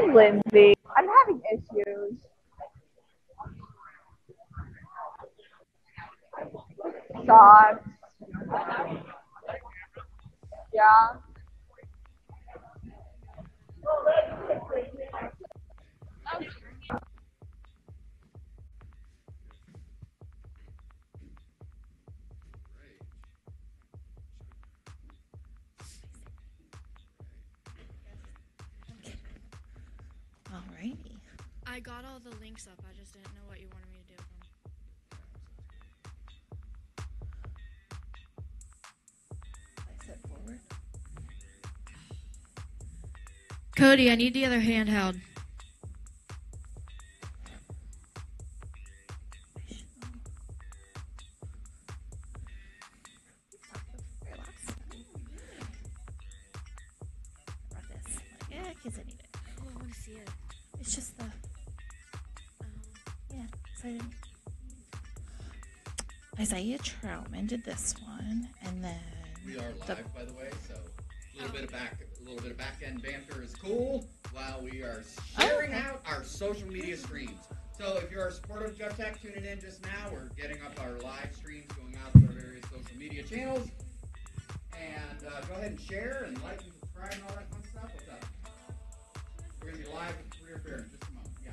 I'm Lindsay. I'm having issues. Socks. Yeah. Alrighty. I got all the links up. I just didn't know what you wanted me to do with them. I step forward. Cody, I need the other handheld. Brought this. Yeah, kids that need it. Oh, I want to see it. It's just the yeah. Excited. Isaiah Troutman did this one, and then We are live, by the way, so a little bit of back end banter is cool while we are sharing out our social media streams. So if you're a supporter of Jeff Tech tuning in just now, we're getting up our live streams going out to our various social media channels. And go ahead and share and like and subscribe and all that fun stuff. What's up? We're going to be live with Career Fair in just a moment. Yeah.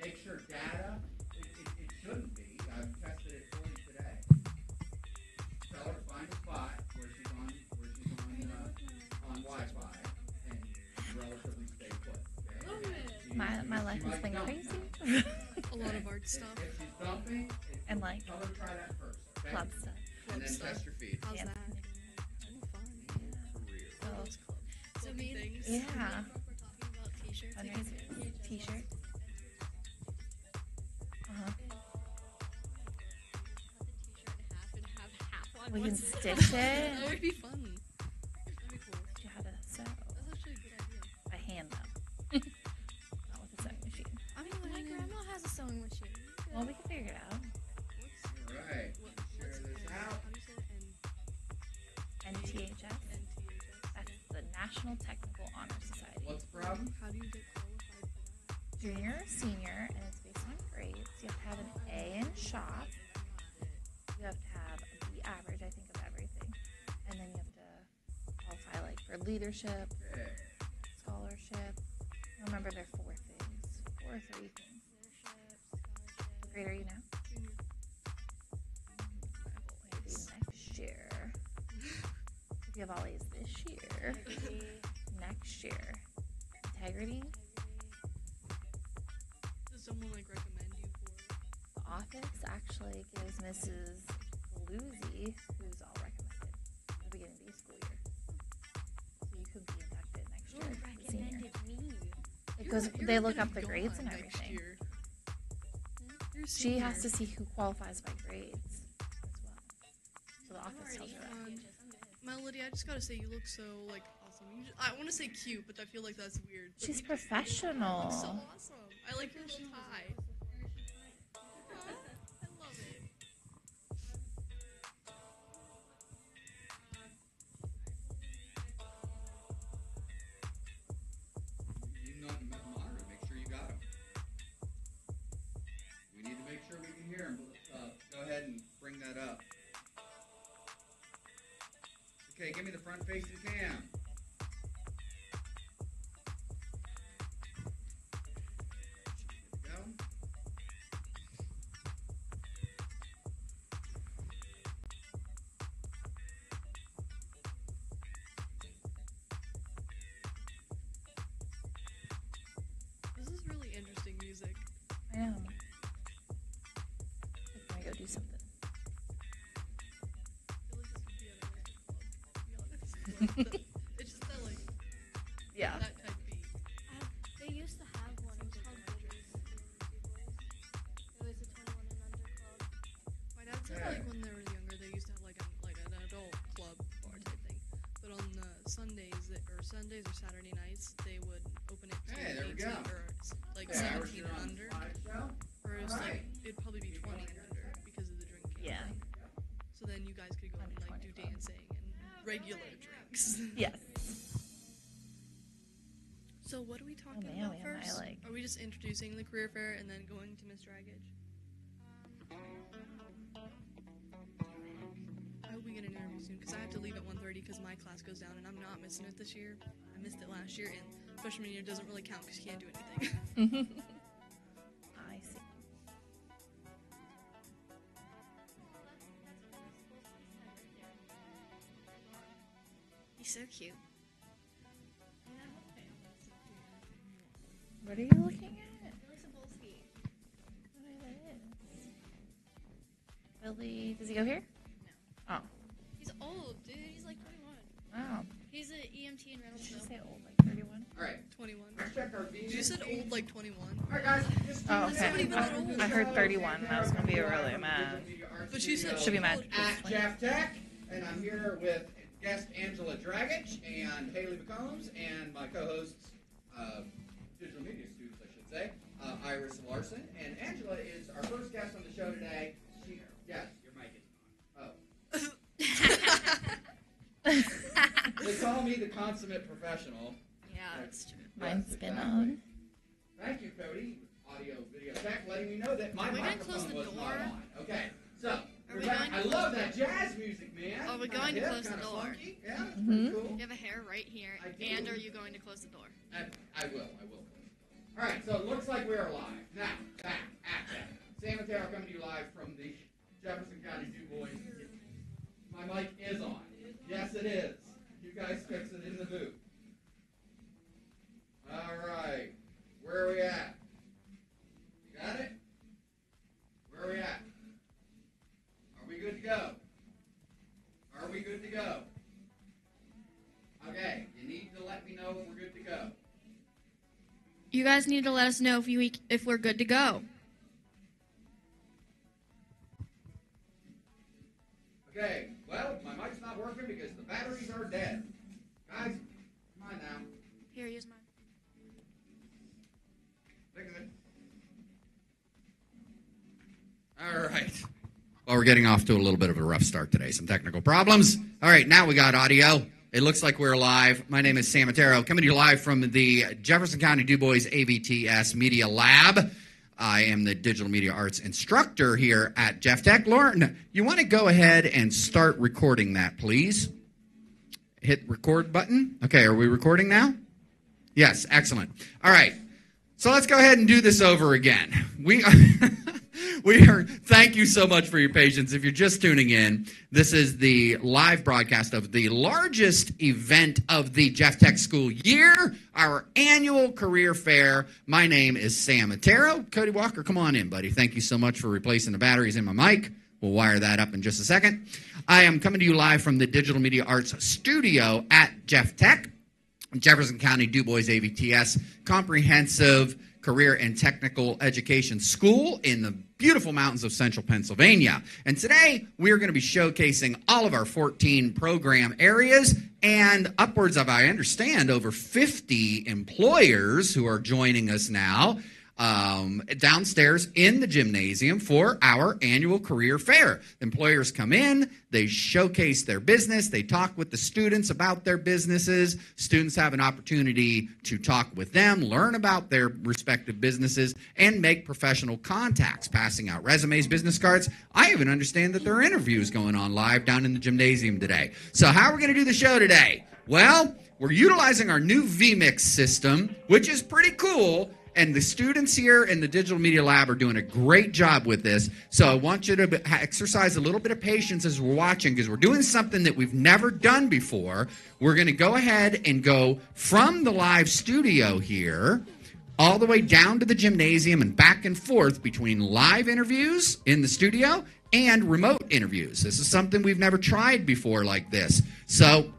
Make sure data, it shouldn't be. I've tested it for you today. Tell her to find a spot where she's on Wi-Fi and relatively stay put. Okay? my life has been crazy. A lot of art stuff. If she's dumping, And like tell her to try that first. Okay? club stuff. And then test your feed. How's Yeah. that? Oh, fun. So So me and yeah, we're talking about t-shirts. fundraiser, t-shirt. We can stitch it. That would be fun. That'd be cool. Teach you how to sew That's actually a good idea. by hand though, not with a sewing machine. I mean, my grandma has a sewing machine. Well, we can figure it out. All right. Share this out. How do you say it? NTHS. NTHS. That's the National Technical Honor Society. What's the problem? How do you get qualified for that? Junior, senior, and it's based on grades. You have to have an A in shop. You have to have a B average, I think, of everything. And then you have to qualify like for leadership, Okay. scholarship. I remember there are 4 things. 4 or 3 things. What grade are you now? Junior. Maybe next year. If you have all A's this year. Next year. Integrity. Does someone like recommend you for? The office actually gives Mrs. Galuzzi, who's all recommended, at the beginning of the school year. So you could be inducted next year as a senior. It goes. They look up the grades and everything. She has to see who qualifies by grades as well. So the office tells her that. Melody, I just gotta say, you look so like awesome. I want to say cute, but I feel like that's weird. But She's you look professional. so awesome. I like your tie. I love it. You can monitor, make sure you got them. We need to make sure we can hear them. Go ahead and bring that up. Okay, give me the front facing cam. Go. This is really interesting music. I know. I'm gonna go do something. I feel like this could be at a club, to be honest. It's just that like Yeah. that type beat. They used to have one. It was called Booties. It was a 21 and under club. My dad said like when they were younger, they used to have like an adult club bar type thing. But on Sundays or Saturday nights, they would open it to Hey, there we 18 go. or like Okay, 17 you're and on under. slideshow. Or it was Alright. like it'd probably be 20 and under because of the drinking. Yeah. So then you guys could go and like do Under 20 club. dancing and regular drinks. Yes. So what are we talking man, about we have my, first? like- Are we just introducing the career fair and then going to Miss Draggage? I hope we get an interview soon because I have to leave at 1:30 because my class goes down and I'm not missing it this year. I missed it last year and freshman year doesn't really count because you can't do anything. I see. He's so cute. What are you looking at? Billy Cebulski. I don't know who that is. Billy, does he go here? Oh. He's old, dude. He's like 21. Wow. He's an EMT in Did you Reynoldsville. say old, like 31? All right, 21. let's check our VMix. You said old like 21. All right, guys. Just Oh, That's not okay. even that old. I heard 31, and I was going to be really mad. But she said Should be mad. At Jeff Tech, and I'm here with guest Angela Dragich and Haley McCombs, and my co-hosts, digital media students, I should say, Iris Larson. And Angela is our first guest on the show today. Yes, your mic is on. Oh. They call me the consummate professional. Yeah, that's true. Mine's Yes, been exactly. on. Thank you, Cody. Audio, video tech, letting me know that my Are we gonna microphone close the was door? not on. Okay, so Are we're we back. going I to love that jazz music, man. Are we Kinda going to hip, close the kinda door? funky. Yeah, that's Mhm. pretty cool. You have a hair right here, I do. and are you going to close the door? I will. All right, so it looks like we are live. Now, back at that. Sam and Tara coming to you live from the Jefferson County Du Bois. My mic is on. Yes, it is. You guys fix it in the booth. All right. Where are we at? You got it? Where are we at? Are we good to go? Are we good to go? Okay, you need to let me know if we're good to go. You guys need to let us know if we're good to go. Okay, well, my mic's not working because the batteries are dead. Guys, come on now. Here, use mine. Fix it. All right. Well, we're getting off to a little bit of a rough start today. Some technical problems. All right, now we got audio. It looks like we're live. My name is Sam Matero, coming to you live from the Jefferson County Du Bois AVTS Media Lab. I am the digital media arts instructor here at Jeff Tech. Lauren, you want to go ahead and start recording that, please? Hit record button. Okay, are we recording now? Yes, excellent. All right, so let's go ahead and do this over again. Thank you so much for your patience. If you're just tuning in, this is the live broadcast of the largest event of the Jeff Tech school year, our annual career fair. My name is Sam Matero. Cody Walker, come on in, buddy. Thank you so much for replacing the batteries in my mic. We'll wire that up in just a second. I am coming to you live from the Digital Media Arts Studio at Jeff Tech, Jefferson County Du Bois AVTS Comprehensive Career and Technical Education School in the beautiful mountains of central Pennsylvania. And today we are going to be showcasing all of our 14 program areas and upwards of, I understand, over 50 employers who are joining us now downstairs in the gymnasium for our annual career fair. Employers come in, they showcase their business, they talk with the students about their businesses. Students have an opportunity to talk with them, learn about their respective businesses, and make professional contacts, passing out resumes, business cards. I even understand that there are interviews going on live down in the gymnasium today. So how are we going to do the show today? Well, we're utilizing our new vMix system, which is pretty cool. And the students here in the Digital Media Lab are doing a great job with this. So I want you to exercise a little bit of patience as we're watching, because we're doing something that we've never done before. We're going to go ahead and go from the live studio here all the way down to the gymnasium and back and forth between live interviews in the studio and remote interviews. This is something we've never tried before like this. So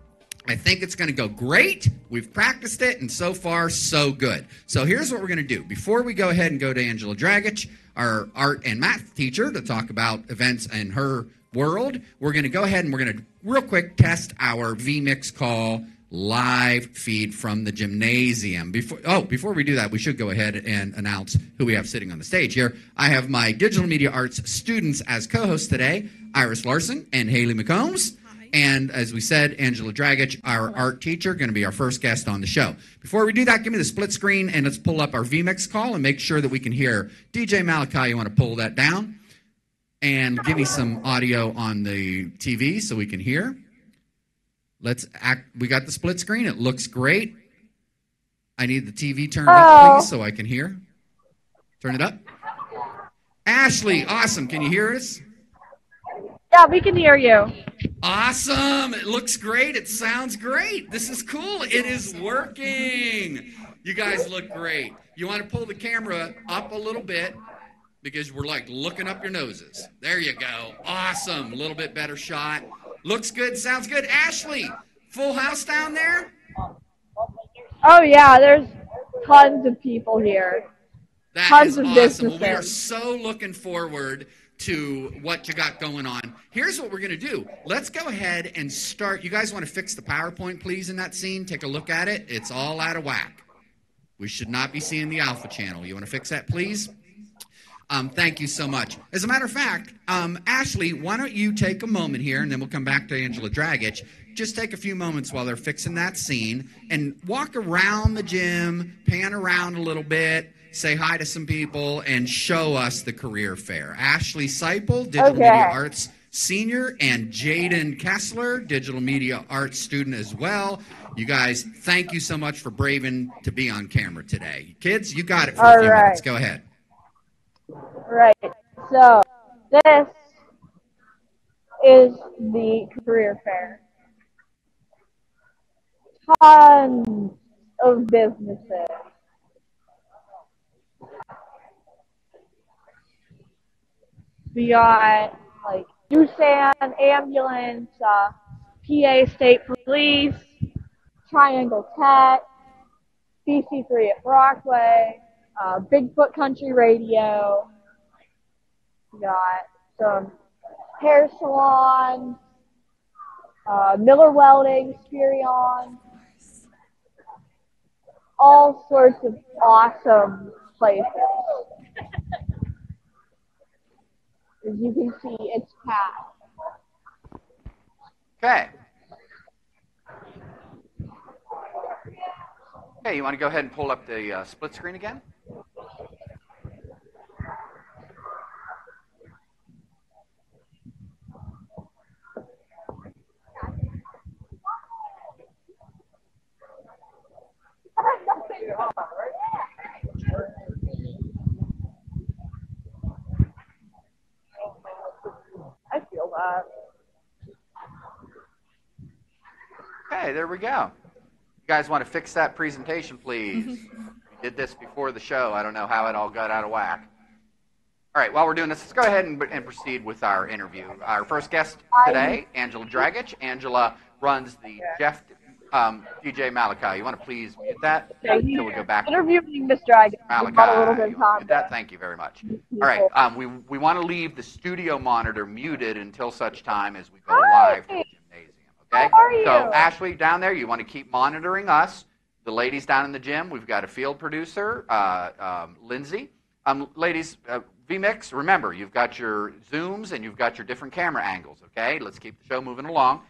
I think it's going to go great. We've practiced it, and so far, so good. So here's what we're going to do. Before we go ahead and go to Angela Dragich, our art and math teacher, to talk about events in her world, we're going to go ahead and we're going to real quick test our vMix call live feed from the gymnasium. Before we do that, we should go ahead and announce who we have sitting on the stage here. I have my digital media arts students as co-hosts today, Iris Larson and Haley McCombs. Hi. And as we said, Angela Dragic, our art teacher, going to be our first guest on the show. Before we do that, give me the split screen and let's pull up our vMix call and make sure that we can hear. DJ Malachi, you want to pull that down? And give me some audio on the TV so we can hear. We got the split screen. It looks great. I need the TV turned up, please, so I can hear. Turn it up. Ashley, awesome. Can you hear us? Yeah, we can hear you. Awesome. It looks great. It sounds great. This is cool. It is working. You guys look great. You want to pull the camera up a little bit because we're like looking up your noses. There you go. Awesome. A little bit better shot. Looks good. Sounds good. Ashley, full house down there? Oh, yeah, there's tons of people here. That is awesome. Well, we are so looking forward to what you got going on. Here's what we're going to do. Let's go ahead and start. You guys want to fix the PowerPoint, please, in that scene? Take a look at it. It's all out of whack. We should not be seeing the Alpha channel. You want to fix that, please? Thank you so much. As a matter of fact, Ashley, why don't you take a moment here, and then we'll come back to Angela Dragic. Just take a few moments while they're fixing that scene and walk around the gym, pan around a little bit, say hi to some people, and show us the career fair. Ashley Seipel, Digital Media Arts Senior, and Jaden Kessler, Digital Media Arts student as well. You guys, thank you so much for braving to be on camera today. Kids, you got it for a few minutes. Go ahead. Right. So, this is the career fair. Tons of businesses. We got like USAN, ambulance, PA State Police, Triangle Tech, BC3 at Brockway, Bigfoot Country Radio. We got some hair salons, Miller Welding, Spirion, all sorts of awesome places. As you can see, it's packed. Okay. Okay, you want to go ahead and pull up the split screen again? I feel that. Okay, there we go. You guys want to fix that presentation, please? We did this before the show. I don't know how it all got out of whack. All right, while we're doing this, let's go ahead and proceed with our interview. Our first guest today, Angela Dragic. Angela runs the Jeff DJ Malachi. You want to please mute that until we go back? Interviewing Miss Dragic. Malachi, mute that. Thank you very much. All right, we want to leave the studio monitor muted until such time as we go live to the gymnasium. Okay? How are you? So Ashley, down there, you want to keep monitoring us. The ladies down in the gym, we've got a field producer, Lindsay. Ladies, vMix, remember, you've got your zooms and you've got your different camera angles, okay? Let's keep the show moving along.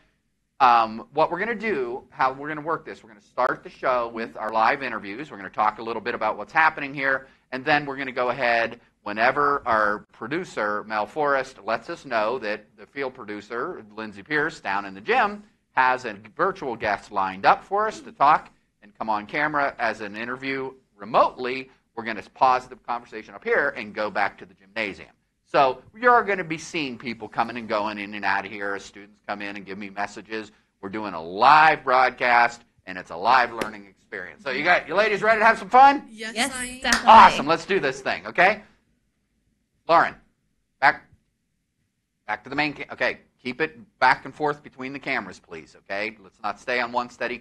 What we're going to do, how we're going to work this, we're going to start the show with our live interviews. We're going to talk a little bit about what's happening here, and then we're going to go ahead whenever our producer, Mel Forrest, lets us know that the field producer, Lindsay Pierce, down in the gym, has a virtual guest lined up for us to talk and come on camera as an interview remotely. We're going to pause the conversation up here and go back to the gymnasium. So you're going to be seeing people coming and going in and out of here as students come in and give me messages. We're doing a live broadcast, and it's a live learning experience. So you ladies ready to have some fun? Yes, Yes, I am. definitely. Awesome. Let's do this thing, okay? Lauren, back to the main. Okay, keep it back and forth between the cameras, please, okay? Let's not stay on one steady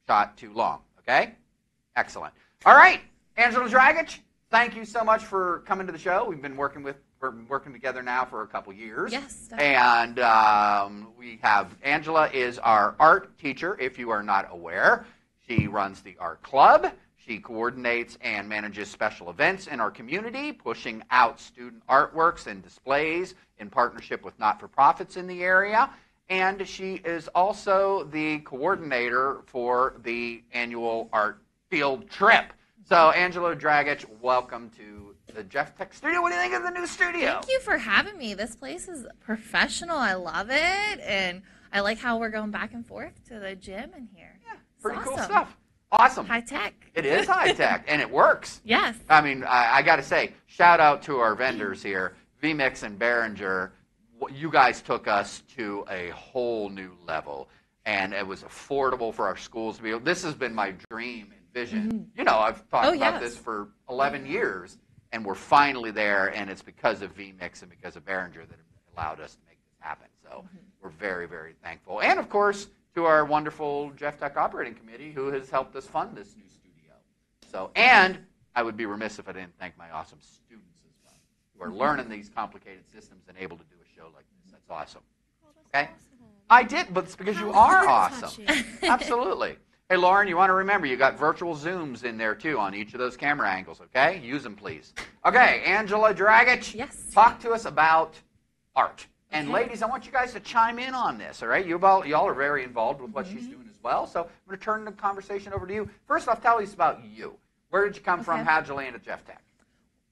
shot too long, okay? Excellent. All right, Angela Dragic, thank you so much for coming to the show. We've been working together now for a couple years. Yes, definitely. And we have Angela is our art teacher, if you are not aware. She runs the art club. She coordinates and manages special events in our community, pushing out student artworks and displays in partnership with not-for-profits in the area. and she is also the coordinator for the annual art field trip. So, Angela Dragic, welcome to the Jeff Tech studio. What do you think of the new studio? Thank you for having me. This place is professional. I love it, and I like how we're going back and forth to the gym in here. Yeah, pretty It's cool awesome. stuff. Awesome. High tech. It is high tech, and it works. Yes. I mean, I got to say, shout out to our vendors here, VMix and Behringer. You guys took us to a whole new level, and it was affordable for our schools to be able. This has been my dream and vision. Mm-hmm. You know, I've talked about yes. this for 11 years, and we're finally there, and it's because of VMix and because of Behringer that it allowed us to make this happen. So we're very, very thankful. And, of course, to our wonderful Jeff Tech Operating Committee who has helped us fund this new studio. So, and I would be remiss if I didn't thank my awesome students as well who are learning these complicated systems and able to do a show like this. That's awesome. Okay? I did, but it's because you are awesome. Absolutely. Hey, Lauren, you want to remember, you got virtual zooms in there, too, on each of those camera angles, okay? Use them, please. Okay, Angela Dragic, Yes. talk to us about art. And ladies, I want you guys to chime in on this, all right? Y'all are very involved with what she's doing as well, so I'm going to turn the conversation over to you. First off, tell us about you. Where did you come from? How'd you land at Jeff Tech?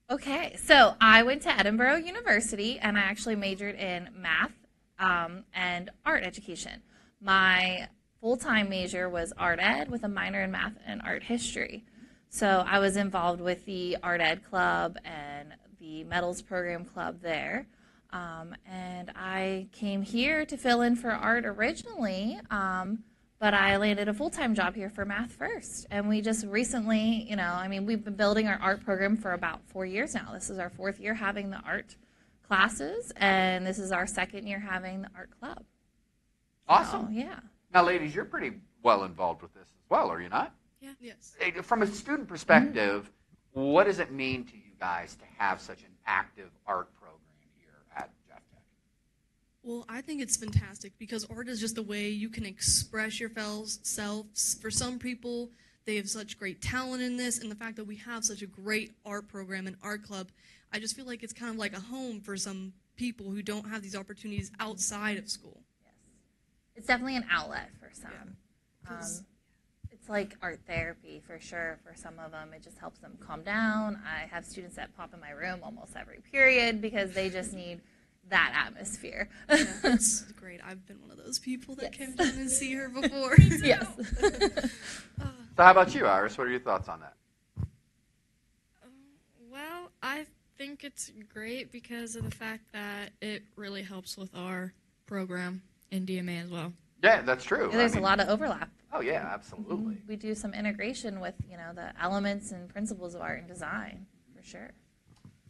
Okay, so I went to Edinburgh University, and I actually majored in math and art education. My full-time major was art ed with a minor in math and art history. So I was involved with the art ed club and the medals program club there. And I came here to fill in for art originally, but I landed a full-time job here for math first. And we just recently, we've been building our art program for about 4 years now. This is our 4th year having the art classes, and this is our 2nd year having the art club. Awesome. So, yeah. Now, ladies, you're pretty well involved with this as well, are you not? Yeah. Yes. Hey, from a student perspective, what does it mean to you guys to have such an active art program here at Jeff Tech? Well, I think it's fantastic because art is just a way you can express your selves. For some people, they have such great talent in this, and the fact that we have such a great art program and art club, I just feel like it's kind of like a home for some people who don't have these opportunities outside of school. Yes. It's definitely an outlet for some. Yeah. It's like art therapy for sure. For some of them, it just helps them calm down. I have students that pop in my room almost every period because they just need that atmosphere. Yeah, it's great. I've been one of those people that came down and see her before. Yes. So how about you, Iris? What are your thoughts on that? Well, I think it's great because of the fact that it really helps with our program in DMA as well. Yeah, that's true. There's a lot of overlap. Oh, yeah, absolutely. We do some integration with, the elements and principles of art and design, for sure.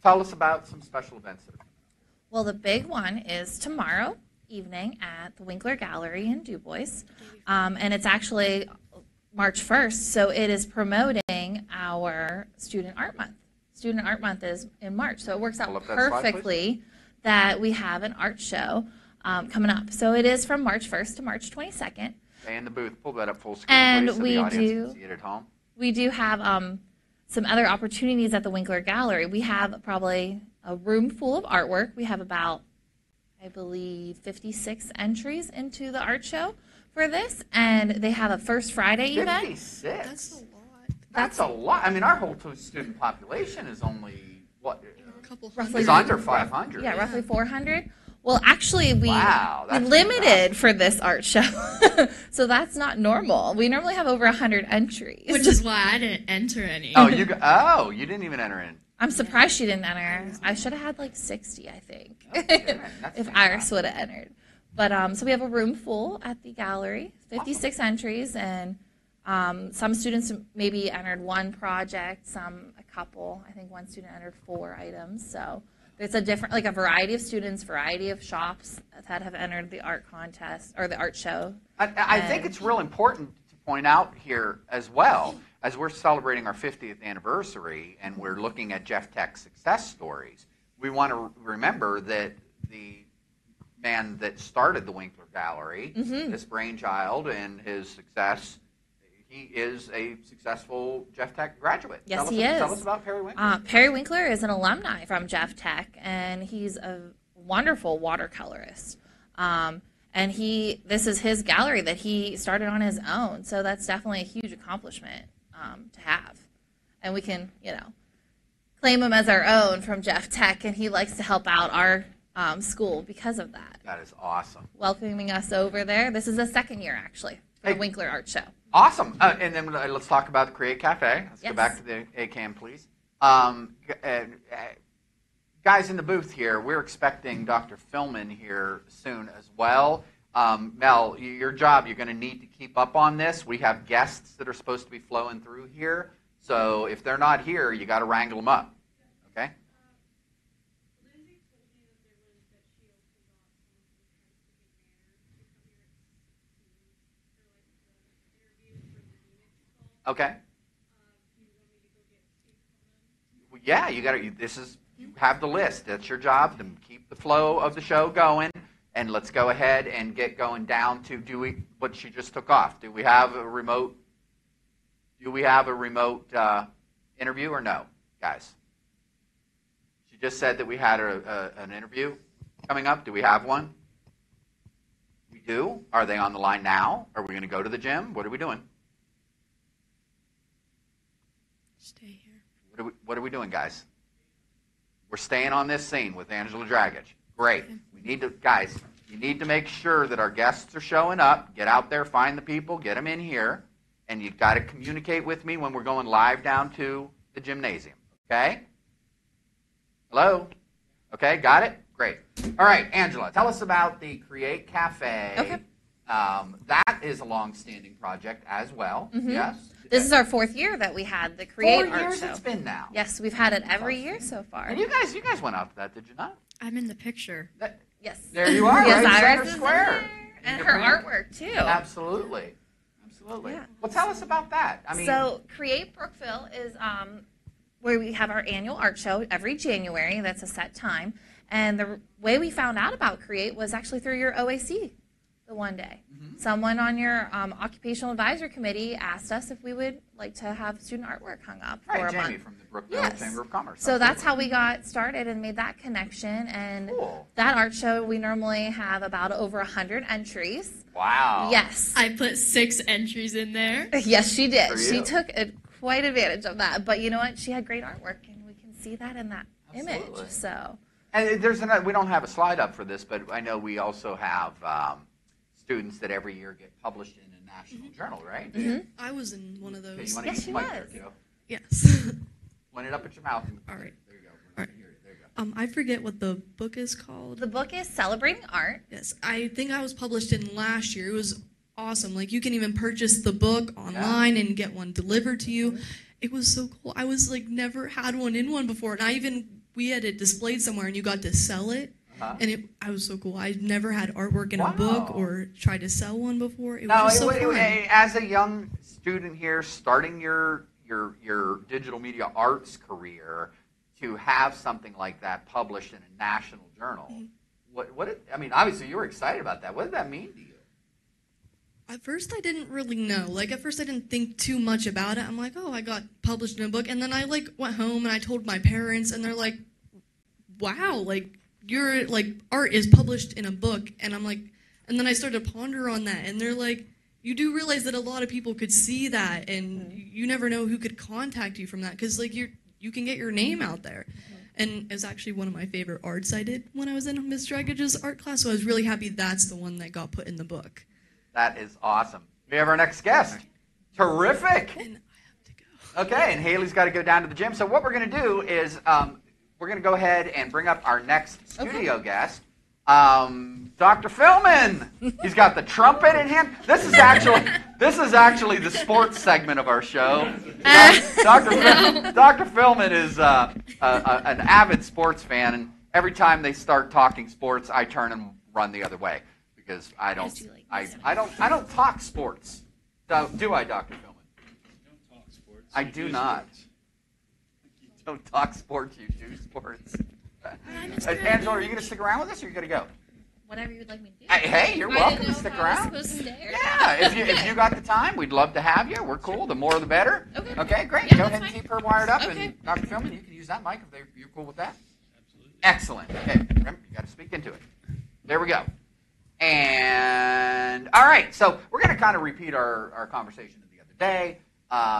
Tell us about some special events that are coming up. Well, the big one is tomorrow evening at the Winkler Gallery in Du Bois. And it's actually March 1st, so it is promoting our Student Art Month. Student Art Month is in March, so it works out Pull up that slide, perfectly that we have an art show coming up. So it is from March 1st to March 22nd. Stay in the booth. Pull that up full screen, And please, so we the audience do- can see it at home. We do have some other opportunities at the Winkler Gallery. We have probably a room full of artwork. We have about, I believe, 56 entries into the art show for this, and they have a First Friday event. 56? That's a lot. That's a lot. I mean, our whole student population is only, what, A couple Roughly is hundred. under 500. Yeah, roughly 400. Well, actually, we Wow, that's limited fantastic. for this art show, so that's not normal. We normally have over 100 entries. Which is why I didn't enter any. Oh, you didn't even enter in. I'm surprised she didn't enter. I should have had like 60, I think, That's if Iris would have entered. But so we have a room full at the gallery, 56 entries, and some students maybe entered one project, some a couple. I think one student entered 4 items. So it's a variety of students, variety of shops that have entered the art contest or the art show. I think it's real important to point out here as well, as we're celebrating our 50th anniversary and we're looking at Jeff Tech success stories, we want to remember that the man that started the Winkler Gallery, this brainchild and his success, he is a successful Jeff Tech graduate. Yes, he is. Tell us about Perry Winkler. Perry Winkler is an alumni from Jeff Tech, and he's a wonderful watercolorist. And this is his gallery that he started on his own. So that's definitely a huge accomplishment to have. And we can, claim him as our own from Jeff Tech, and he likes to help out our school because of that. That is awesome. Welcoming us over there. This is the second year, actually, for the Winkler Art Show. Awesome. And then let's talk about the Create Cafe. Let's go back to the ACAM, please. Guys in the booth here, we're expecting Dr. Philman here soon as well. Mel, your job, you're going to need to keep up on this. We have guests that are supposed to be flowing through here. So if they're not here, you got to wrangle them up. Okay? Okay. Well, yeah, you got to. You have the list. That's your job to keep the flow of the show going. And let's go ahead and get going down to what she just took off. Do we have a remote? Interview or no, guys? She just said that we had an interview coming up. Do we have one? We do. Are they on the line now? Are we going to go to the gym? What are we doing? Stay here. What are we doing, guys? We're staying on this scene with Angela Dragic. Great. We need to, guys, you need to make sure that our guests are showing up. Get out there, find the people, get them in here. And you've got to communicate with me when we're going live down to the gymnasium. Okay? Hello? Okay, got it? Great. All right, Angela, tell us about the Create Cafe. Okay. That is a long-standing project as well. Mm-hmm. Yes? This is our 4th year that we had the Create 4 Art years Show. it's been now. Yes, we've had it every year so far. And you guys went out to that, did you not? I'm in the picture. Yes. There you are, yes, right? Iris Center is Square. in there. And her artwork, too. Absolutely. Yeah. Well, tell us about that. I mean, so Create Brookville is where we have our annual art show every January. That's a set time. And the way we found out about Create was actually through your OAC the one day. Mm-hmm. Someone on your occupational advisory committee asked us if we would like to have student artwork hung up for a Jamie month. from the Brookville Chamber of Commerce. So that's how we got started and made that connection. And that art show, we normally have about over 100 entries. Wow. Yes. I put 6 entries in there. Yes, she did. For you. She took quite advantage of that. But you know what? She had great artwork, and we can see that in that image. So. And we don't have a slide up for this, but I know we also have students that every year get published in a national journal, right? Mm-hmm. I was in one of those. Okay, you want to Yes, use she the mic was. there, Joe? Yes. Point it up at your mouth. All right. There you go. All right. Here, there you go. I forget what the book is called. The book is Celebrating Art. Yes, I think I was published in last year. It was awesome. Like, you can even purchase the book online and get one delivered to you. It was so cool. I was like, never had one in one before, and we had it displayed somewhere, and you got to sell it. And I was so cool. I never had artwork in a book or tried to sell one before. It was just so fun. As a young student here, starting your digital media arts career, to have something like that published in a national journal, obviously you were excited about that. What did that mean to you? At first, I didn't really know. At first, I didn't think too much about it. I'm like, oh, I got published in a book. And then I, went home and I told my parents, and they're like, wow, your, art is published in a book. And I'm like, and then I started to ponder on that. And they're like, you do realize that a lot of people could see that, and you never know who could contact you from that. Because, you can get your name out there. And it was actually one of my favorite arts I did when I was in Miss Dragic's art class. So I was really happy that's the one that got put in the book. That is awesome. We have our next guest. Terrific. And I have to go. Okay, and Haley's got to go down to the gym. So what we're going to do is we're going to go ahead and bring up our next studio guest, Dr. Philman. He's got the trumpet in hand. This is actually the sports segment of our show. Dr. Philman is an avid sports fan, and every time they start talking sports, I turn and run the other way because I don't talk sports. Do I, Dr. Philman? You don't talk sports. I do not. You don't talk sports, you do sports. Angela, are you going to stick around with us, or are you going to go? Whatever you would like me to do. Hey, you're welcome to stick around. Yeah, if you got the time, we'd love to have you. We're cool. The more, the better. Okay, great. Yeah, Go ahead and keep her wired up, and Dr. Philman, you can use that mic if you're cool with that. Absolutely. Excellent. Okay, remember, you got to speak into it. There we go. And all right, so we're going to kind of repeat our conversation of the other day.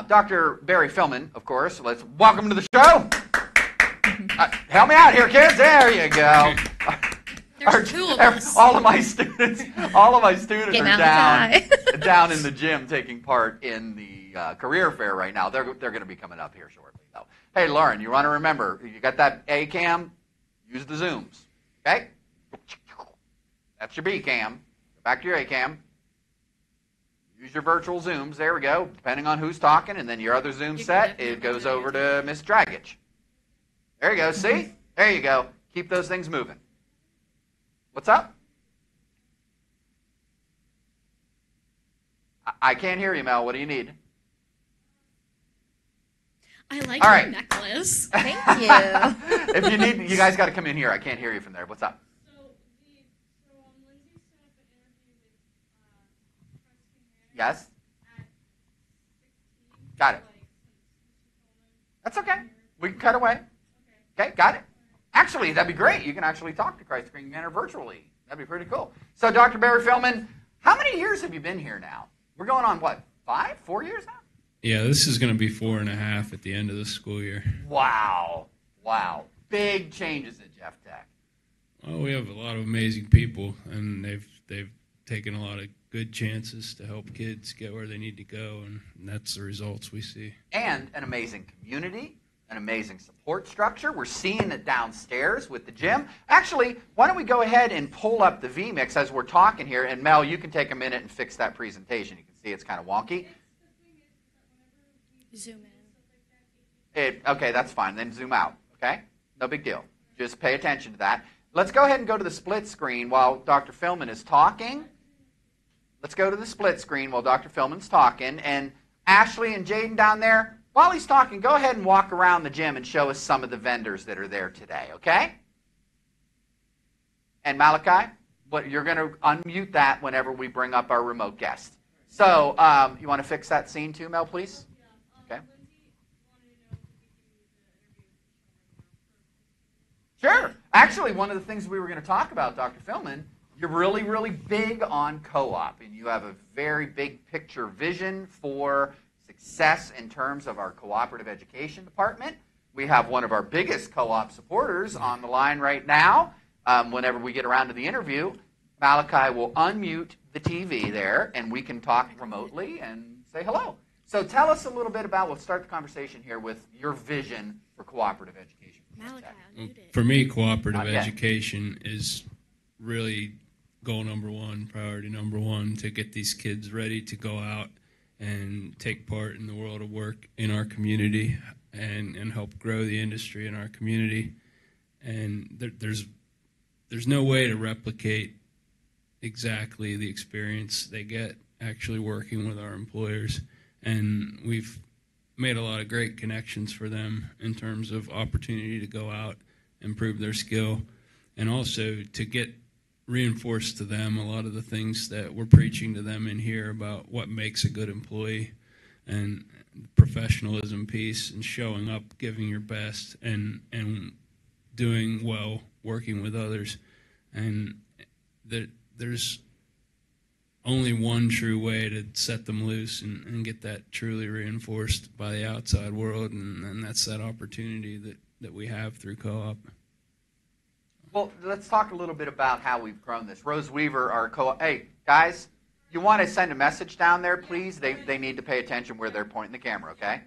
Dr. Barry Philman, of course. Let's welcome to the show. Help me out here, kids. There you go. There's two of us. All of my students Getting are out the down in the gym taking part in the career fair right now. They're going to be coming up here shortly, though. Hey, Lauren, you want to remember, you got that A cam? Use the zooms, okay? That's your B cam. Go back to your A cam. Use your virtual zooms. There we go. Depending on who's talking, and then your other zoom set, it goes over to Miss Dragich. There you go. See? There you go. Keep those things moving. What's up? I can't hear you, Mel. What do you need? I like All your right. necklace. Thank you. If you need, you guys got to come in here. I can't hear you from there. What's up? Lindsay set up an interview with Preston Yes? at 16. Got it. That's okay. We can cut away. Okay, got it. Actually, that'd be great. You can actually talk to Christ Spring Manor virtually. That'd be pretty cool. So, Dr. Barry Philman, how many years have you been here now? We're going on, what, 4 years now? Yeah, this is going to be 4.5 at the end of the school year. Wow. Wow. Big changes at Jeff Tech. Well, we have a lot of amazing people, and they've taken a lot of good chances to help kids get where they need to go, and that's the results we see. And an amazing community, an amazing support structure. We're seeing it downstairs with the gym. Actually, why don't we go ahead and pull up the vMix as we're talking here, and Mel, you can take a minute and fix that presentation. You can see it's kind of wonky. Zoom in. Okay, that's fine. Then zoom out, okay? No big deal. Just pay attention to that. Let's go ahead and go to the split screen while Dr. Philman is talking. Let's go to the split screen while Dr. Philman's talking. And Ashley and Jaden down there, while he's talking, go ahead and walk around the gym and show us some of the vendors that are there today, okay? And Malachi, you're going to unmute that whenever we bring up our remote guest. So you want to fix that scene too, Mel, please? Okay. Sure. Actually, one of the things we were going to talk about, Dr. Philman, you're really, really big on co-op, and you have a very big picture vision for success in terms of our cooperative education department. We have one of our biggest co-op supporters on the line right now. Whenever we get around to the interview, Malachi will unmute the TV there, and we can talk remotely and say hello. So tell us a little bit about, we'll start the conversation here with your vision for cooperative education. Malachi, unmute it. For me, cooperative Not yet. education is really goal number one, priority number one, to get these kids ready to go out and take part in the world of work in our community and help grow the industry in our community. And there's no way to replicate exactly the experience they get actually working with our employers. And we've made a lot of great connections for them in terms of opportunity to go out and prove their skill, and also to get reinforced to them a lot of the things that we're preaching to them in here about what makes a good employee and professionalism piece and showing up, giving your best, and doing well, working with others. And there's only one true way to set them loose and get that truly reinforced by the outside world, and that's that opportunity that we have through co-op. Well, let's talk a little bit about how we've grown this. Rose Weaver, our co-op. Hey, guys, you want to send a message down there, please? They need to pay attention where they're pointing the camera, okay?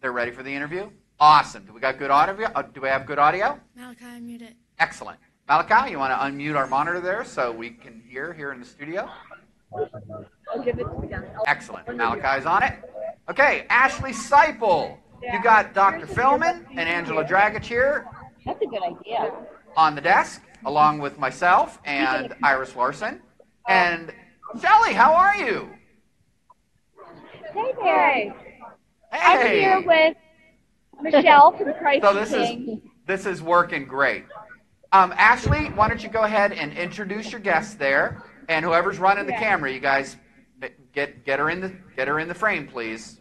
They're ready for the interview? Awesome. Do we got good audio? Do we have good audio? Malachi, unmute it. Excellent. Malachi, you want to unmute our monitor there so we can hear here in the studio? I'll give it to the guy. Excellent. Malachi's on it. Okay, Ashley Seipel. You got Dr. Philman and Angela Dragich here That's a good idea. on the desk, along with myself and Iris Larson. And Shelly, how are you? Hey there. I'm Hey. here with Michelle from Christ So King. this is working great. Ashley, why don't you go ahead and introduce your guests there, and whoever's running the camera, you guys get her in the frame, please.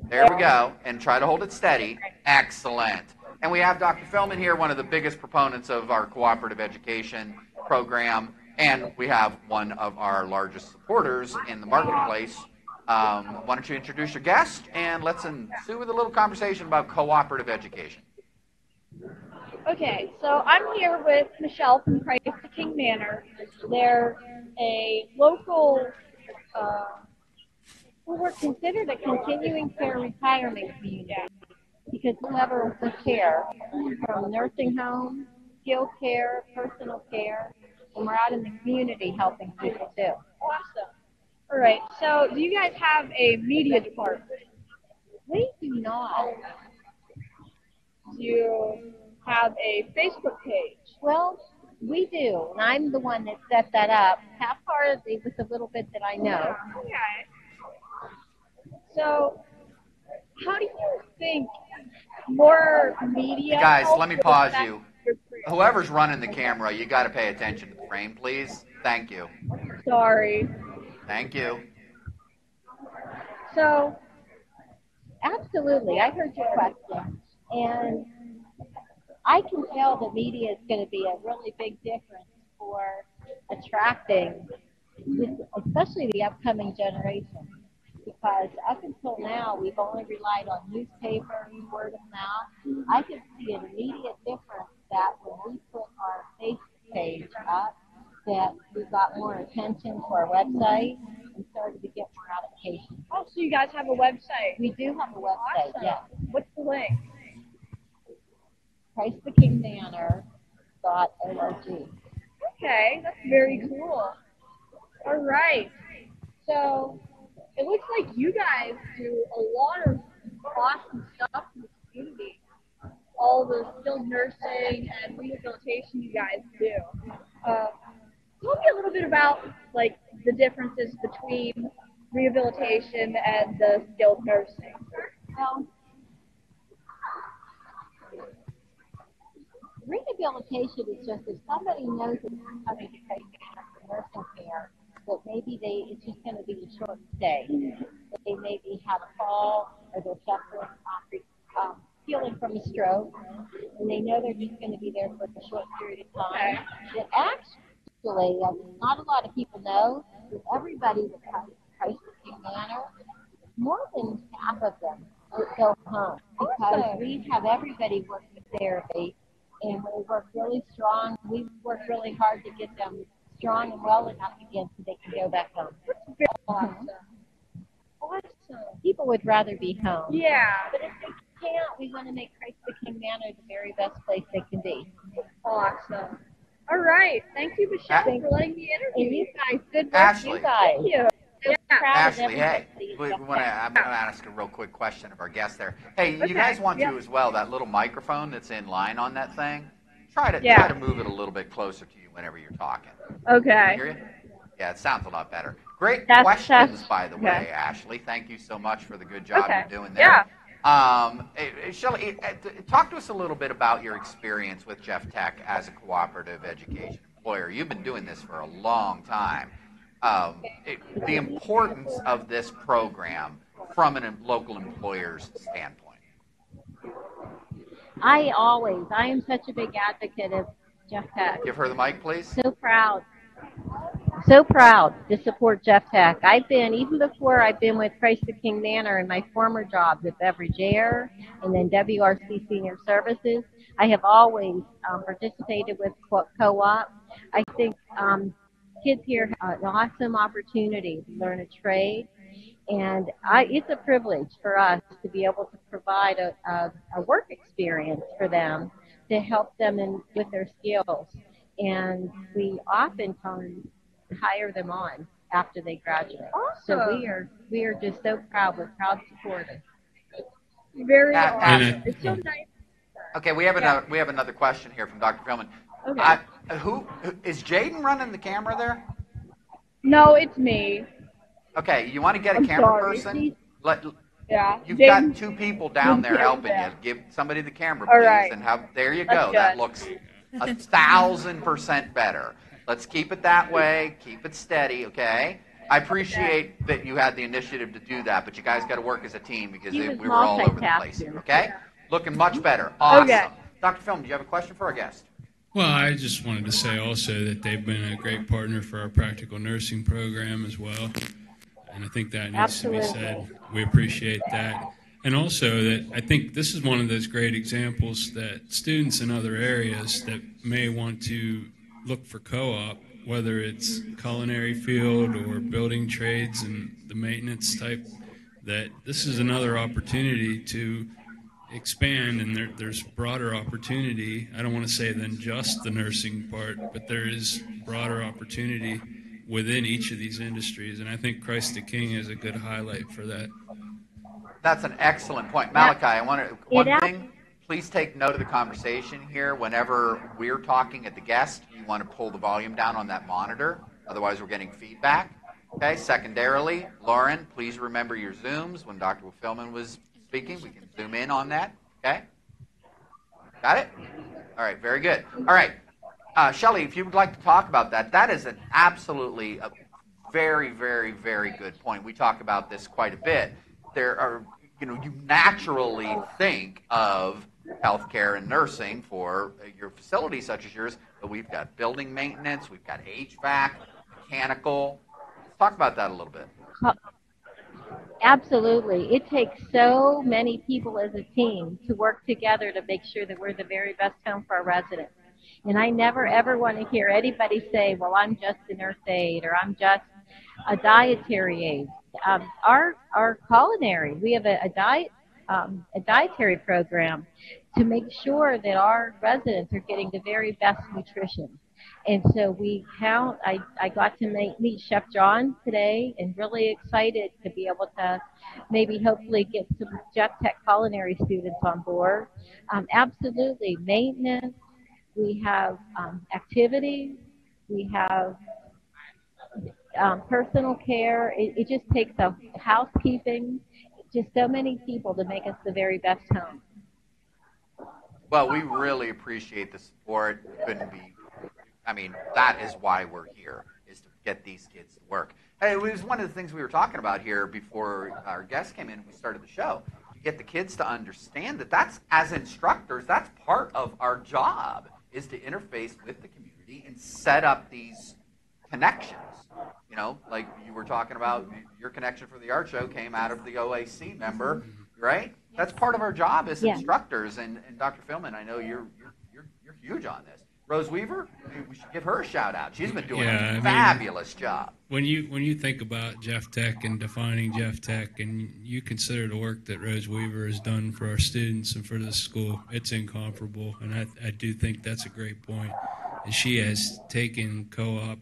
There we go, and try to hold it steady. Excellent. And we have Dr. Philman here, one of the biggest proponents of our cooperative education, program, and we have one of our largest supporters in the marketplace. Why don't you introduce your guest, and let's ensue with a little conversation about cooperative education. Okay, so I'm here with Michelle from Christ the King Manor. They're a local, we're considered a continuing care retirement community because whoever would care, from nursing home, skilled care, personal care, and we're out in the community helping people too. Awesome. All right, so do you guys have a media department? We do not. Do you have a Facebook page? Well, we do, and I'm the one that set that up. Half part of it was a little bit that I know. Okay. So, how do you think more media? Guys, helps let me with pause that- you. Whoever's running the camera, you got to pay attention to the frame, please. Thank you. Sorry. Thank you. So, Absolutely, I heard your question, and I can tell the media is going to be a really big difference for attracting, especially the upcoming generation. Because up until now, we've only relied on newspapers, word of mouth. I can see an immediate difference that when we put our Facebook page up, that we got more attention to our website and started to get more applications. oh, so you guys have a website? We do have a website, Awesome. yes. What's the link? ChristTheKingManor.org. Okay, that's very cool. All right. So, it looks like you guys do a lot of awesome stuff in the community. All the skilled nursing and rehabilitation you guys do. Tell me a little bit about like the differences between rehabilitation and the skilled nursing. Well, rehabilitation is just if somebody knows that they're coming to take nursing care, that maybe it's just going to be a short stay. That they maybe had a fall or they're suffering healing from a stroke, and they know they're just going to be there for a short period of time. That actually, not a lot of people know that everybody that comes to Christ the King Manor, more than half of them go home because we have everybody work with therapy, and we work really strong. We work really hard to get them strong and well enough again so they can go back home. Awesome. People would rather be home. Yeah. But if they can't, we want to make Christ the King Manor the very best place they can be. Awesome. All right. Thank you, Michelle, for letting me interview And you guys, good work, Ashley. you guys. Thank you. So proud Ashley, of hey, everybody. I'm going to ask a real quick question of our guest there. Hey, Okay, you guys want yeah. to as well, that little microphone that's in line on that thing? Try to Yeah. move it a little bit closer to you whenever you're talking. Okay. Can you hear you? Yeah, it sounds a lot better. Great That's- questions, by the way, okay. Ashley. Thank you so much for the good job Okay. you're doing there. Yeah. Shelley, talk to us a little bit about your experience with Jeff Tech as a cooperative education employer. You've been doing this for a long time. The importance of this program from a local employer's standpoint. I am such a big advocate of Jeff Tech. Give her the mic, please. So proud to support Jeff Tech. Even before I've been with Christ the King Manor in my former jobs at Beverage Air and then WRC Senior Services, I have always participated with co-op. I think kids here have an awesome opportunity to learn a trade, and it's a privilege for us to be able to provide a work experience for them to help them with their skills. And we oftentimes hire them on after they graduate. Awesome. So we are just so proud. We're proud supporters. Very awesome. And It's so nice. Okay, we have another question here from Dr. Philman. Okay. Who is Jaden running the camera there? No, it's me. Okay, you want to get a I'm camera sorry. person? Yeah. You've Jaden- got two people down there Jaden's helping there. you. Give somebody the camera, All please, right. and there you That's go. That good. looks 1,000% better. Let's keep it that way. Keep it steady, okay? I appreciate that you had the initiative to do that, but you guys got to work as a team because He we was were all over the place multitasking. here, okay? Looking much better. Awesome. Okay. Dr. Philman, do you have a question for our guest? Well, I just wanted to say also that they've been a great partner for our practical nursing program as well. And I think that needs to be said. We appreciate that. And also that I think this is one of those great examples that students in other areas that may want to look for co-op, whether it's culinary field or building trades and the maintenance type, that this is another opportunity to expand, and there's broader opportunity. I don't want to say than just the nursing part, but there is broader opportunity within each of these industries, and I think Christ the King is a good highlight for that. That's an excellent point. Malachi, I want to, one thing, please take note of the conversation here. Whenever we're talking at the guest, you want to pull the volume down on that monitor, otherwise we're getting feedback. Okay, secondarily, Lauren, please remember your Zooms. When Dr. Philman was speaking, we can zoom in on that, okay? Got it? All right, very good. All right, Shelley, if you would like to talk about that, that is an absolutely a very, very, very good point. We talk about this quite a bit. There are, you naturally think of healthcare and nursing for your facility such as yours, but we've got building maintenance, we've got HVAC, mechanical. Let's talk about that a little bit. Absolutely. It takes so many people as a team to work together to make sure that we're the very best home for our residents. And I never, ever want to hear anybody say, well, I'm just a nurse aide or I'm just a dietary aide. Our culinary, we have a dietary program to make sure that our residents are getting the very best nutrition. And so we count, I got to meet Chef John today and really excited to be able to maybe hopefully get some Jeff Tech culinary students on board. Absolutely, maintenance, we have activities, we have personal care. It just takes a housekeeping, just so many people to make us the very best home. Well, we really appreciate the support. Couldn't be. I mean, that is why we're here, is to get these kids to work. Hey, it was one of the things we were talking about here before our guests came in and we started the show. To get the kids to understand that that's, as instructors, that's part of our job, is to interface with the community and set up these connections. You know, like you were talking about, your connection for the art show came out of the OAC member, right? That's part of our job as instructors. And Dr. Philman, I know you're huge on this. Rose Weaver, we should give her a shout out. She's been doing a fabulous job. When you think about Jeff Tech and defining Jeff Tech, and you consider the work that Rose Weaver has done for our students and for the school, it's incomparable. And I do think that's a great point. And she has taken co-op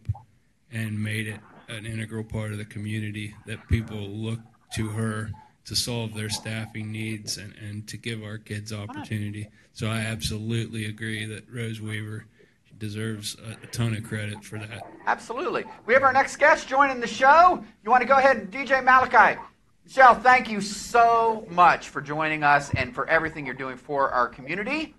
and made it an integral part of the community, that people look to her to solve their staffing needs and to give our kids opportunity. So I absolutely agree that Rose Weaver deserves a ton of credit for that. Absolutely. We have our next guest joining the show. You want to go ahead and DJ Malachi. Michelle, thank you so much for joining us and for everything you're doing for our community.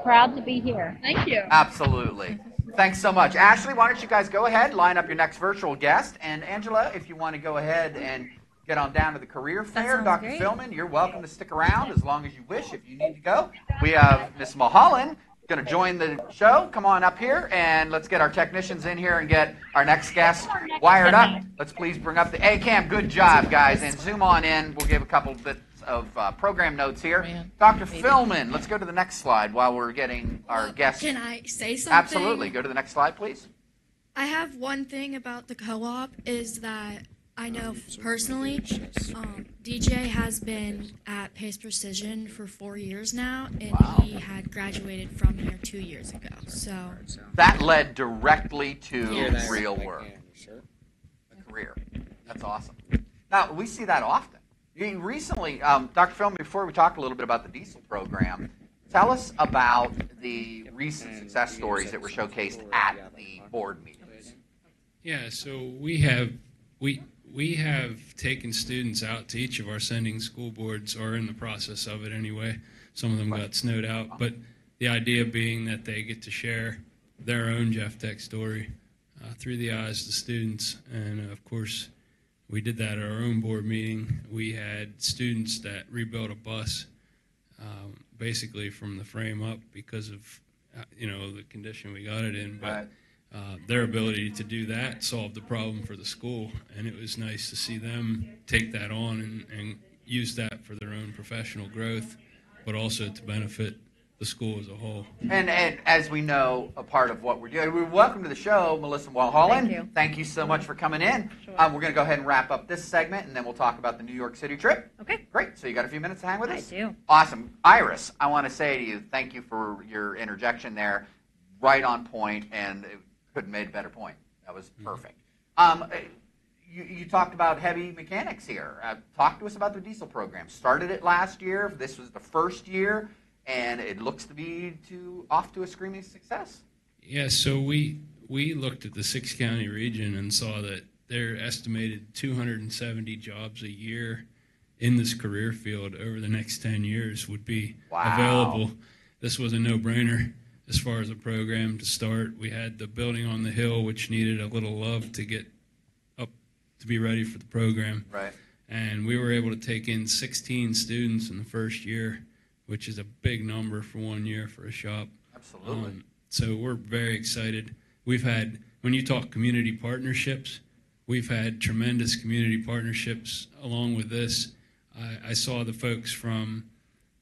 Proud to be here. Thank you. Absolutely. Thanks so much. Ashley, why don't you guys go ahead, line up your next virtual guest. And Angela, if you want to go ahead and get on down to the career fair. Dr. Philman, you're welcome to stick around as long as you wish if you need to go. We have Miss Mulholland going to join the show. Come on up here, and let's get our technicians in here and get our next guest wired up. Let's please bring up the A-Cam. Good job, guys. And zoom on in. We'll give a couple bits of program notes here. Dr. Philman, let's go to the next slide while we're getting our guest. Can I say something? Absolutely. Go to the next slide, please. I have one thing about the co-op is that I know personally, DJ has been at Pace Precision for 4 years now, and he had graduated from here 2 years ago. So that led directly to real work, a career. That's awesome. Now we see that often. Recently, Dr. Philman, before we talk a little bit about the diesel program, tell us about the recent success stories that were showcased at the board meetings. Yeah, so we have taken students out to each of our sending school boards, or in the process of it anyway. Some of them got snowed out, but the idea being that they get to share their own Jeff Tech story through the eyes of the students. And of course, we did that at our own board meeting. We had students that rebuilt a bus basically from the frame up because of the condition we got it in. But their ability to do that solved the problem for the school, and it was nice to see them take that on and use that for their own professional growth, but also to benefit the school as a whole. And as we know, a part of what we're doing, welcome to the show, Melissa Mulholland. Thank you. Thank you so much for coming in. Sure. We're going to go ahead and wrap up this segment, and then we'll talk about the New York City trip. Okay. Great. So you got a few minutes to hang with us? I do. Awesome. Iris, I want to say to you, thank you for your interjection there. Right on point, and it couldn't have made a better point. That was perfect. You talked about heavy mechanics here. Talk to us about the diesel program. Started it last year. This was the first year, and it looks to be off to a screaming success. Yeah, so we looked at the 6-county region and saw that there are estimated 270 jobs a year in this career field over the next 10 years would be available. This was a no-brainer as far as a program to start. We had the building on the hill, which needed a little love to get up to be ready for the program. Right. And we were able to take in 16 students in the first year, which is a big number for 1 year for a shop. Absolutely. So we're very excited. We've had, when you talk community partnerships, we've had tremendous community partnerships along with this. I saw the folks from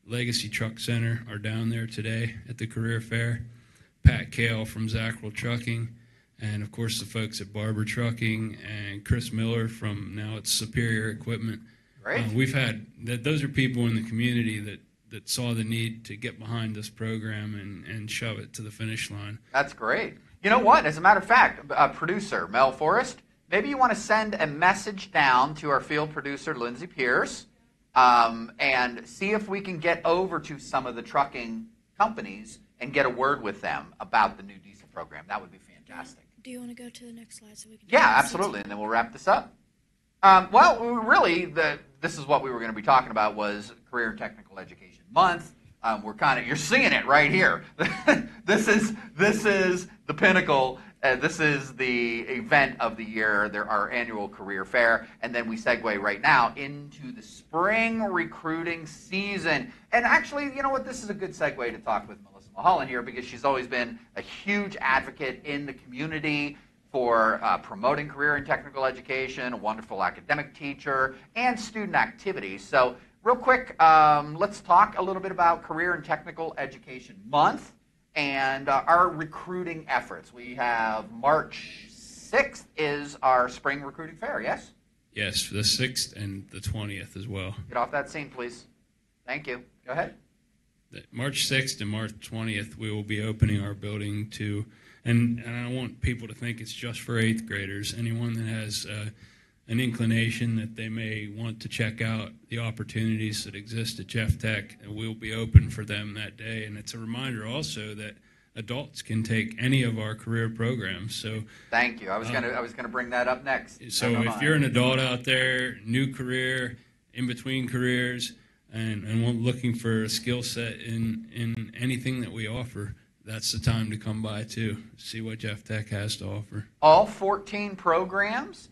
Legacy Truck Center are down there today at the career fair. Pat Kale from Zackrell Trucking, and of course the folks at Barber Trucking, and Chris Miller from now it's Superior Equipment. Great. We've had that. Those are people in the community that saw the need to get behind this program and shove it to the finish line. That's great. You know what? As a matter of fact, producer Mel Forrest, maybe you want to send a message down to our field producer Lindsay Pierce and see if we can get over to some of the trucking companies and get a word with them about the new diesel program. That would be fantastic. Do you want to go to the next slide so we can? Yeah, absolutely, and then we'll wrap this up. Well, really, this is what we were going to be talking about was Career and Technical Education Month. You're seeing it right here. This is the pinnacle. This is the event of the year, our annual career fair, and then we segue right now into the spring recruiting season. And actually, you know what? This is a good segue to talk with Melissa Mulholland here because she's always been a huge advocate in the community for promoting career and technical education, a wonderful academic teacher, and student activities. So real quick, let's talk a little bit about Career and Technical Education Month and our recruiting efforts. We have March 6th is our spring recruiting fair, yes? Yes, the 6th and the 20th as well. Get off that scene, please. Thank you. Go ahead. March 6th and March 20th, we will be opening our building to, and I don't want people to think it's just for 8th graders. Anyone that has an inclination that they may want to check out the opportunities that exist at Jeff Tech, we'll be open for them that day. And it's a reminder also that adults can take any of our career programs. So thank you. I was gonna bring that up next. So if you're an adult out there, new career, in between careers, and looking for a skill set in anything that we offer, that's the time to come by too. See what Jeff Tech has to offer. All 14 programs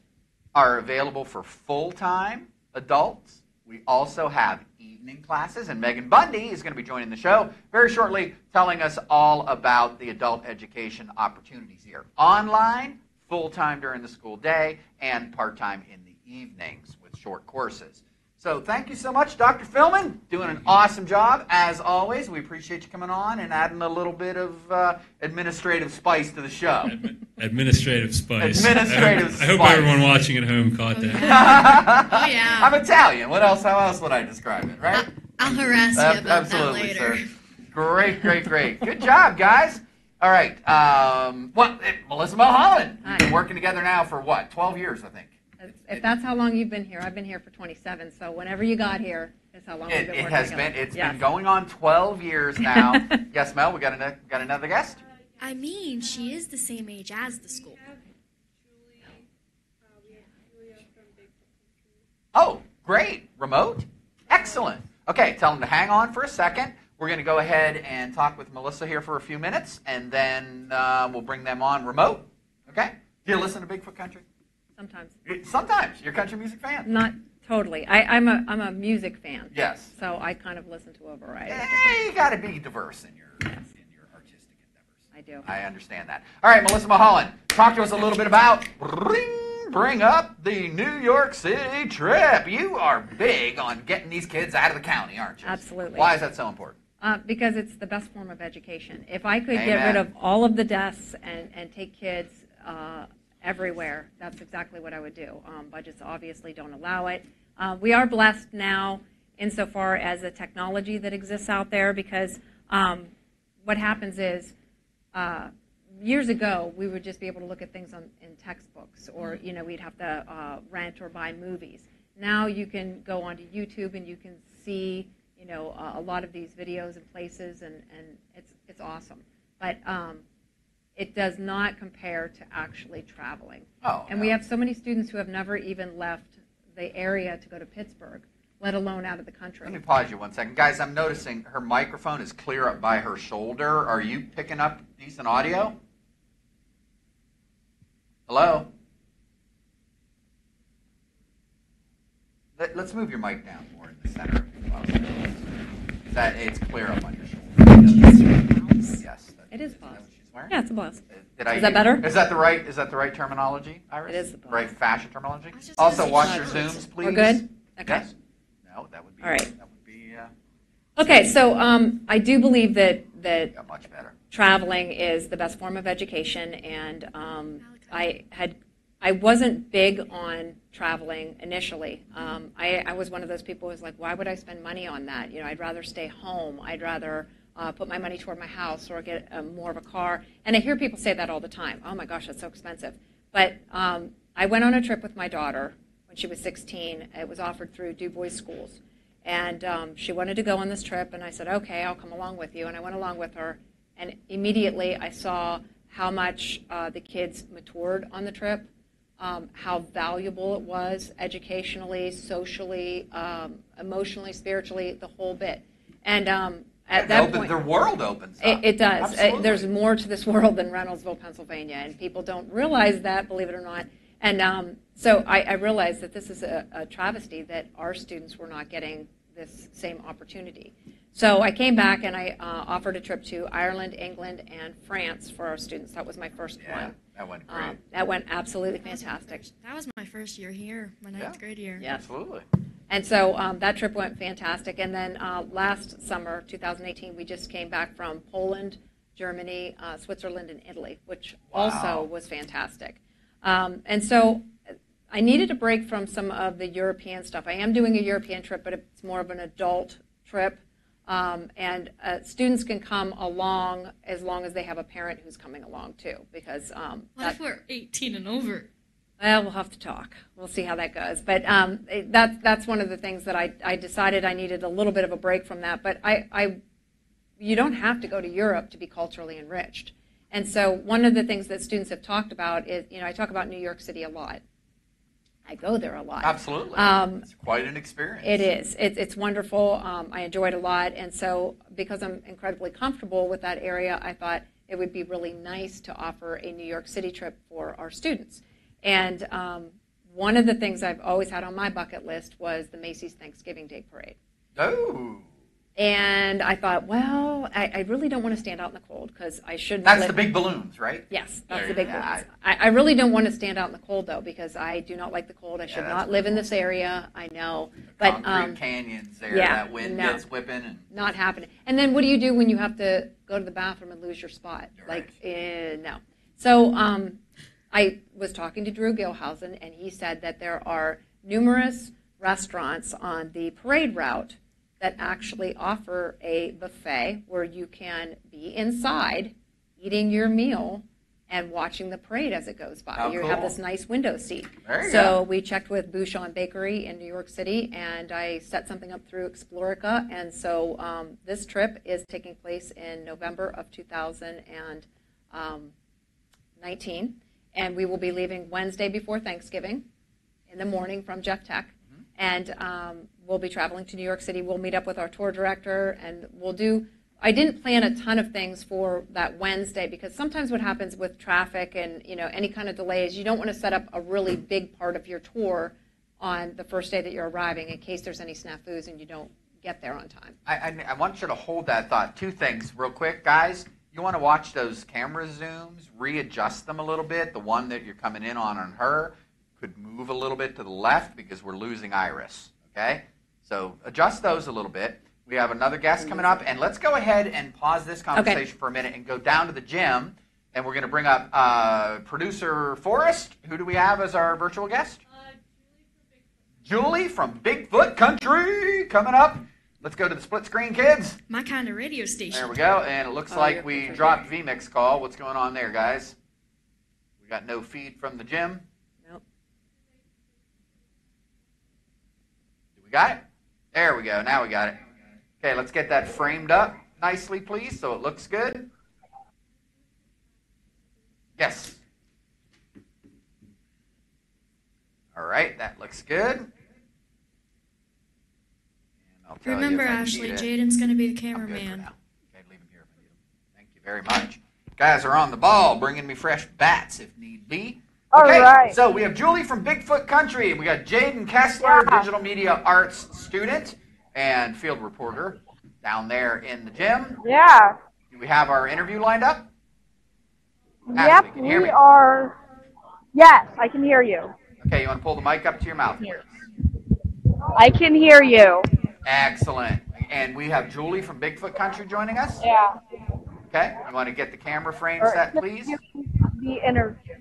are available for full-time adults. We also have evening classes, and Megan Bundy is going to be joining the show very shortly, telling us all about the adult education opportunities here. Online, full-time during the school day, and part-time in the evenings with short courses. So thank you so much, Dr. Philman. Doing an awesome job, as always. We appreciate you coming on and adding a little bit of administrative spice to the show. Administrative spice. Administrative spice. I hope everyone watching at home caught that. Oh, yeah. I'm Italian. What else? How else would I describe it, right? I'll harass you about Absolutely, that later. sir. Great. Good job, guys. All right. Melissa Mulholland. We've been working together now for what? 12 years, I think. If that's how long you've been here, I've been here for 27. So whenever you got here, is how long we've been working. It's been going on 12 years now. Yes, Mel, we got another guest. I mean, she is the same age as the school. Oh, great. Remote? Excellent. Okay, tell them to hang on for a second. We're going to go ahead and talk with Melissa here for a few minutes, and then we'll bring them on remote. Okay? Do you listen to Bigfoot Country? Sometimes. Sometimes. You're a country music fan? Not Totally. I'm a music fan. Yes. So I kind of listen to a variety. Of Yeah, you got to be diverse in your artistic endeavors. I do. I understand that. All right, Melissa Mulholland, talk to us a little bit about bring up the New York City trip. You are big on getting these kids out of the county, aren't you? Absolutely. Why is that so important? Because it's the best form of education. If I could get Amen. rid of all of the desks and take kids everywhere, that's exactly what I would do. Budgets obviously don't allow it. We are blessed now insofar as the technology that exists out there, because what happens is years ago we would just be able to look at things in textbooks, or we'd have to rent or buy movies. Now you can go onto YouTube and you can see a lot of these videos and places, and it's awesome. But it does not compare to actually traveling. Oh, and we have so many students who have never even left the area to go to Pittsburgh, let alone out of the country. Let me pause you 1 second. Guys, I'm noticing her microphone is clear up by her shoulder. Are you picking up decent audio? Hello? Let's move your mic down more in the center. That it's clear up on your shoulder. Yes. It is Boss. Wearing? Yeah, it's a Boss. Is that better? Is that the right terminology, Iris? It is the Boss. Right fashion terminology? Also, watch your Zooms, please. We're good? Okay. Yes. No, that would be. All right. That would be. Okay, so I do believe that Yeah, much better. traveling is the best form of education, and I wasn't big on traveling initially. I was one of those people who was like, why would I spend money on that? I'd rather stay home. I'd rather put my money toward my house or get more of a car. And I hear people say that all the time. Oh my gosh, that's so expensive. But I went on a trip with my daughter when she was 16. It was offered through Du Bois Schools. And she wanted to go on this trip, and I said, okay, I'll come along with you. And I went along with her, and immediately I saw how much the kids matured on the trip, how valuable it was educationally, socially, emotionally, spiritually, the whole bit. And at that point, their world opens up. It does. Absolutely. There's more to this world than Reynoldsville, Pennsylvania, and people don't realize that, believe it or not. And so I realized that this is a travesty that our students were not getting this same opportunity. So I came back and I offered a trip to Ireland, England, and France for our students. That was my first one. That went great. That went absolutely fantastic. That was my first year here, my ninth grade year. Yes. Absolutely. And so that trip went fantastic. And then last summer, 2018, we just came back from Poland, Germany, Switzerland, and Italy, which also was fantastic. And so I needed a break from some of the European stuff. I am doing a European trip, but it's more of an adult trip. And students can come along as long as they have a parent who's coming along too, because What if we're 18 and over? well, we'll have to talk. We'll see how that goes. But that's one of the things that I decided I needed a little bit of a break from that. But you don't have to go to Europe to be culturally enriched. And so one of the things that students have talked about is, I talk about New York City a lot. I go there a lot. Absolutely. It's quite an experience. It is. It's wonderful. I enjoy it a lot. And so because I'm incredibly comfortable with that area, I thought it would be really nice to offer a New York City trip for our students. And one of the things I've always had on my bucket list was the Macy's Thanksgiving Day Parade. Oh. And I thought, well, I really don't want to stand out in the cold because I shouldn't. That's the big balloons, right? Yes, that's There the big you go. balloons. I really don't want to stand out in the cold, though, because I do not like the cold. I should that's not live in this area. I know. But But concrete canyons there, yeah, that wind no. gets whipping. And not happening. And then what do you do when you have to go to the bathroom and lose your spot? Right. No. So I was talking to Drew Gilhausen, and he said that there are numerous restaurants on the parade route that actually offer a buffet where you can be inside eating your meal and watching the parade as it goes by. Oh, you cool. have this nice window seat. There you So go. we checked with Bouchon Bakery in New York City, and I set something up through Explorica. And so this trip is taking place in November of 2019, and we will be leaving Wednesday before Thanksgiving in the morning from Jeff Tech. And we'll be traveling to New York City. We'll meet up with our tour director, and we'll do. I didn't plan a ton of things for that Wednesday because sometimes what happens with traffic and any kind of delays, you don't want to set up a really big part of your tour on the first day that you're arriving in case there's any snafus and you don't get there on time. I want you to hold that thought. Two things real quick, guys. You want to watch those camera zooms, readjust them a little bit. The one that you're coming in on her could move a little bit to the left because we're losing Iris, okay? So adjust those a little bit. We have another guest coming up, and let's go ahead and pause this conversation for a minute and go down to the gym, and we're going to bring up producer Forrest. Who do we have as our virtual guest? Julie from Bigfoot Country coming up. Let's go to the split screen, kids. My kind of radio station. There we go, and it looks like we dropped VMix call. What's going on there, guys? We got no feed from the gym. Nope. Do we got it? There we go. Now we got it. Okay, let's get that framed up nicely, please, so it looks good. Yes. All right, that looks good. Remember, Ashley, Jaden's going to be the cameraman. Okay, leave him here if I need him. Thank you very much. Guys are on the ball, bringing me fresh bats if need be. Okay, all right. So we have Julie from Bigfoot Country. We got Jaden Kessler, digital media arts student and field reporter down there in the gym. Yeah. Do we have our interview lined up? Yep, Ashley, can you hear me? are. Yes, I can hear you. Okay, you want to pull the mic up to your mouth, please? I can hear you. Excellent. And we have Julie from Bigfoot Country joining us? Yeah. Okay, you want to get the camera frame set, please? The interview.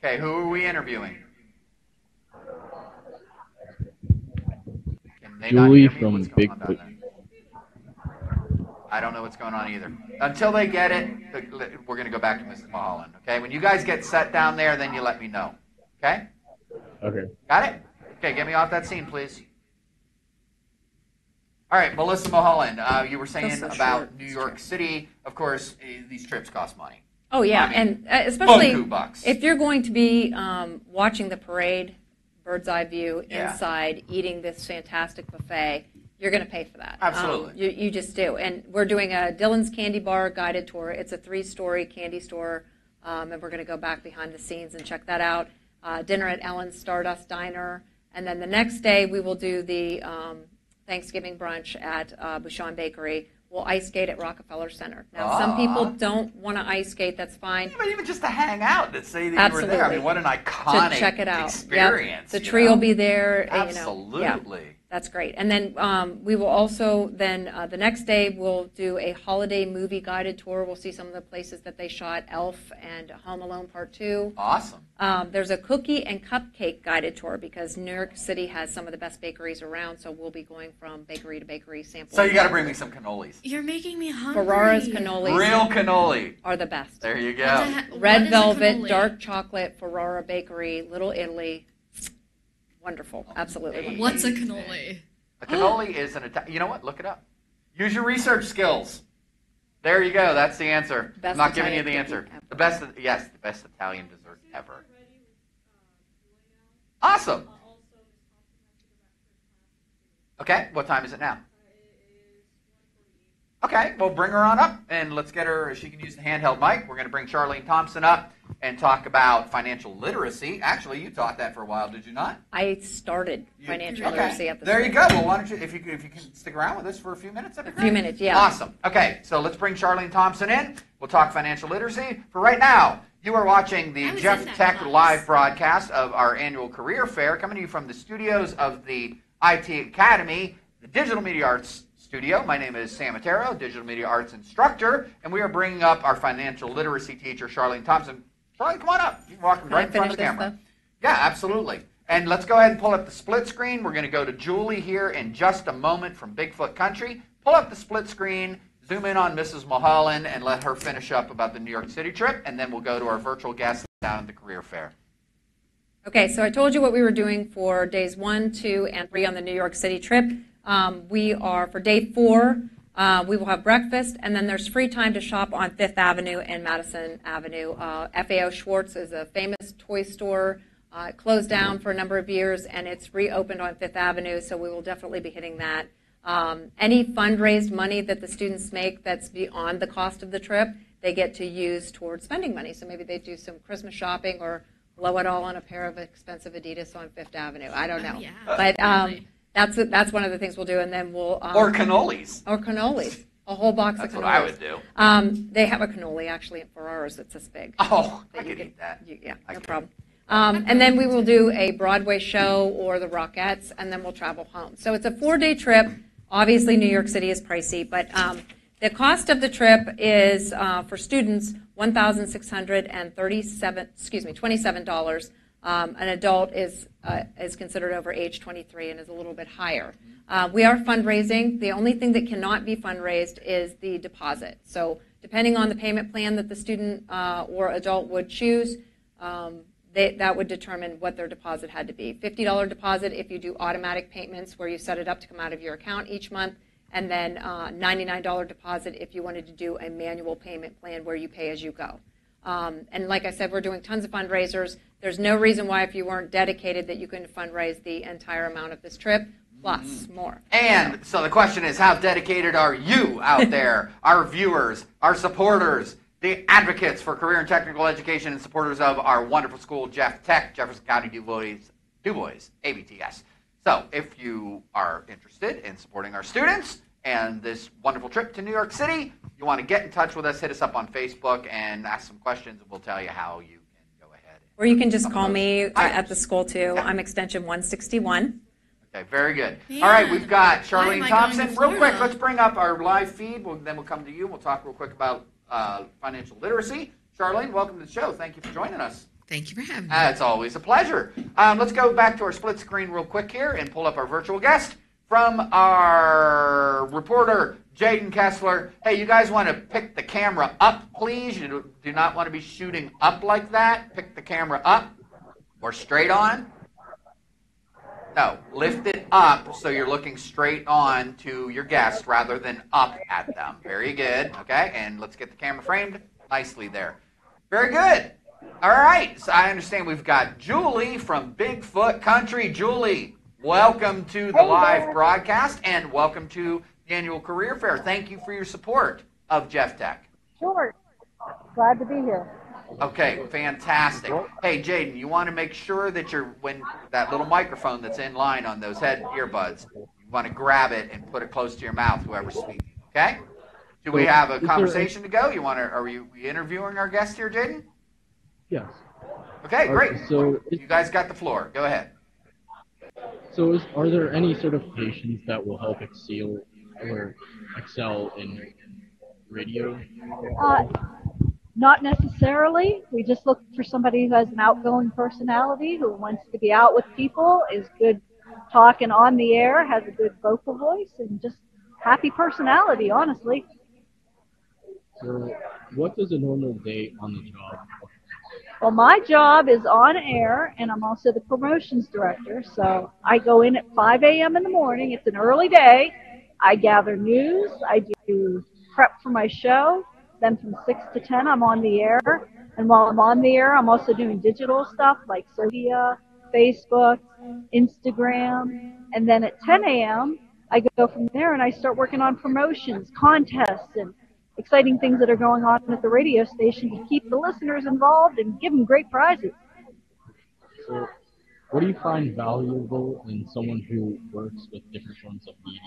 Okay, who are we interviewing? Julie from Bigfoot. I don't know what's going on either. Until they get it, we're going to go back to Mrs. Mulholland. Okay, when you guys get set down there, then you let me know. Okay? Okay. Got it? Okay, get me off that scene, please. All right, Melissa Mulholland, you were saying about New York City. Of course, these trips cost money. Oh, yeah, I mean, and especially bucks. If you're going to be watching the parade, bird's eye view, inside, eating this fantastic buffet, you're going to pay for that. Absolutely. You just do. And we're doing a Dylan's Candy Bar guided tour. It's a 3-story candy store, and we're going to go back behind the scenes and check that out. Dinner at Ellen's Stardust Diner. And then the next day, we will do the Thanksgiving brunch at Bouchon Bakery. We'll ice skate at Rockefeller Center. Now, some people don't want to ice skate. That's fine. Yeah, but even just to hang out and say that you were there. I mean, what an iconic to check it out. experience. Yep. The tree will be there. Absolutely. Yeah, that's great. And then we will also the next day we'll do a holiday movie guided tour. We'll see some of the places that they shot Elf and Home Alone Part 2. Awesome. There's a cookie and cupcake guided tour because New York City has some of the best bakeries around, so we'll be going from bakery to bakery sampling. So you got to bring me some cannolis. You're making me hungry. Ferrara's cannolis. Real cannoli. Are the best. There you go. Red velvet, dark chocolate, Ferrara Bakery, Little Italy. Wonderful. Absolutely wonderful. What's a cannoli? A cannoli is an Italian. You know what? Look it up. Use your research skills. There you go. That's the answer. I'm not giving you the answer. The best Italian dessert ever. Awesome. Okay. What time is it now? Okay, well, bring her on up, and let's get her, she can use the handheld mic. We're going to bring Charlene Thompson up and talk about financial literacy. Actually, you taught that for a while, did you not? I started financial literacy at the There school. you go. Well, why don't you, if you can stick around with us for a few minutes, that'd be great. A few minutes, yeah. Awesome. Okay, so let's bring Charlene Thompson in. We'll talk financial literacy. For right now, you are watching the Jeff Tech live broadcast of our annual career fair, coming to you from the studios of the IT Academy, the Digital Media Arts Studio. My name is Sam Matero, Digital Media Arts instructor, and we are bringing up our financial literacy teacher, Charlene Thompson. Charlene, come on up. You can walk right in front of the camera. Yeah, absolutely. And let's go ahead and pull up the split screen. We're going to go to Julie here in just a moment from Bigfoot Country. Pull up the split screen, zoom in on Mrs. Mulholland, and let her finish up about the New York City trip, and then we'll go to our virtual guests down at the career fair. Okay, so I told you what we were doing for days 1, 2, and 3 on the New York City trip. We are, for day 4, We will have breakfast, and then there's free time to shop on Fifth Avenue and Madison Avenue. FAO Schwartz is a famous toy store. It closed down for a number of years, and it's reopened on Fifth Avenue, so we will definitely be hitting that. Any fundraised money that the students make that's beyond the cost of the trip, they get to use towards spending money. So maybe they do some Christmas shopping or blow it all on a pair of expensive Adidas on Fifth Avenue. I don't know. Yeah. But that's one of the things we'll do, and then we'll or cannolis. Or cannolis. A whole box That's of cannolis. what I would do. They have a cannoli actually for ours that's this big. Oh, that I could eat that. Yeah, no problem. And then we will do a Broadway show or the Rockettes, and then we'll travel home. So it's a 4-day trip. Obviously, New York City is pricey, but the cost of the trip is for students $1,627. An adult is considered over age 23 and is a little bit higher. We are fundraising. The only thing that cannot be fundraised is the deposit. So depending on the payment plan that the student or adult would choose, that would determine what their deposit had to be. $50 deposit if you do automatic payments where you set it up to come out of your account each month, and then $99 deposit if you wanted to do a manual payment plan where you pay as you go. And like I said, we're doing tons of fundraisers. There's no reason why if you weren't dedicated that you couldn't fundraise the entire amount of this trip, plus more. And so the question is, how dedicated are you out there, our viewers, our supporters, the advocates for career and technical education and supporters of our wonderful school, Jeff Tech, Jefferson County Du Bois, ABTS. So if you are interested in supporting our students and this wonderful trip to New York City, you want to get in touch with us, hit us up on Facebook and ask some questions, and we'll tell you how you can go ahead. Or you can just call me at the school, too. I'm extension 161. Okay, very good. Yeah. All right, we've got Why Charlene am I Thompson. going to Real quick, Florida? let's bring up our live feed. Then we'll come to you. We'll talk real quick about financial literacy. Charlene, welcome to the show. Thank you for joining us. Thank you for having me. It's always a pleasure. Let's go back to our split screen real quick here and pull up our virtual guest from our reporter, Jaden Kessler. Hey, you guys want to pick the camera up, please? You do not want to be shooting up like that. Pick the camera up or straight on. No, lift it up so you're looking straight on to your guest rather than up at them. Very good. Okay, and let's get the camera framed nicely there. Very good. All right, so I understand we've got Julie from Bigfoot Country. Julie, welcome to the live broadcast and welcome to the annual career fair. Thank you for your support of Jeff Tech. Sure. Glad to be here. Okay, fantastic. Hey, Jaden, you want to make sure that when that little microphone that's in line on those head earbuds, you want to grab it and put it close to your mouth, whoever's speaking, okay? Do we have a conversation to go? Are we interviewing our guest here, Jaden? Yes. Okay, great. So You guys got the floor. Go ahead. So are there any certifications that will help excel in radio? Not necessarily. We just look for somebody who has an outgoing personality, who wants to be out with people, is good talking on the air, has a good vocal voice, and just happy personality, honestly. So what does a normal day on the job? Well, my job is on air, and I'm also the promotions director, so I go in at 5 a.m. in the morning. It's an early day. I gather news. I do prep for my show. Then from 6 to 10, I'm on the air. And while I'm on the air, I'm also doing digital stuff like social media, Facebook, Instagram. And then at 10 a.m., I go from there and I start working on promotions, contests, and exciting things that are going on at the radio station to keep the listeners involved and give them great prizes. So what do you find valuable in someone who works with different forms of media?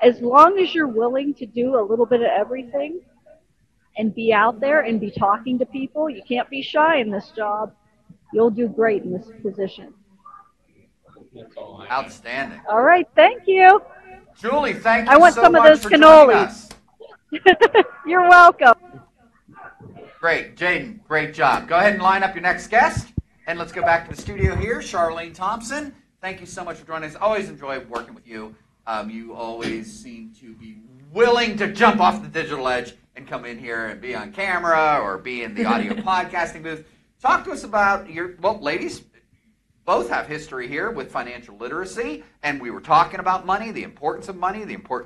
As long as you're willing to do a little bit of everything and be out there and be talking to people, you can't be shy in this job. You'll do great in this position. Outstanding. All right, thank you. Julie, thank you I want so some of much those for joining cannolis. us. You're welcome. Great. Jaden, great job. Go ahead and line up your next guest. And let's go back to the studio here. Charlene Thompson, thank you so much for joining us. Always enjoy working with you. You always seem to be willing to jump off the digital edge and come in here and be on camera or be in the audio podcasting booth. Talk to us about ladies, both have history here with financial literacy, and we were talking about money, the importance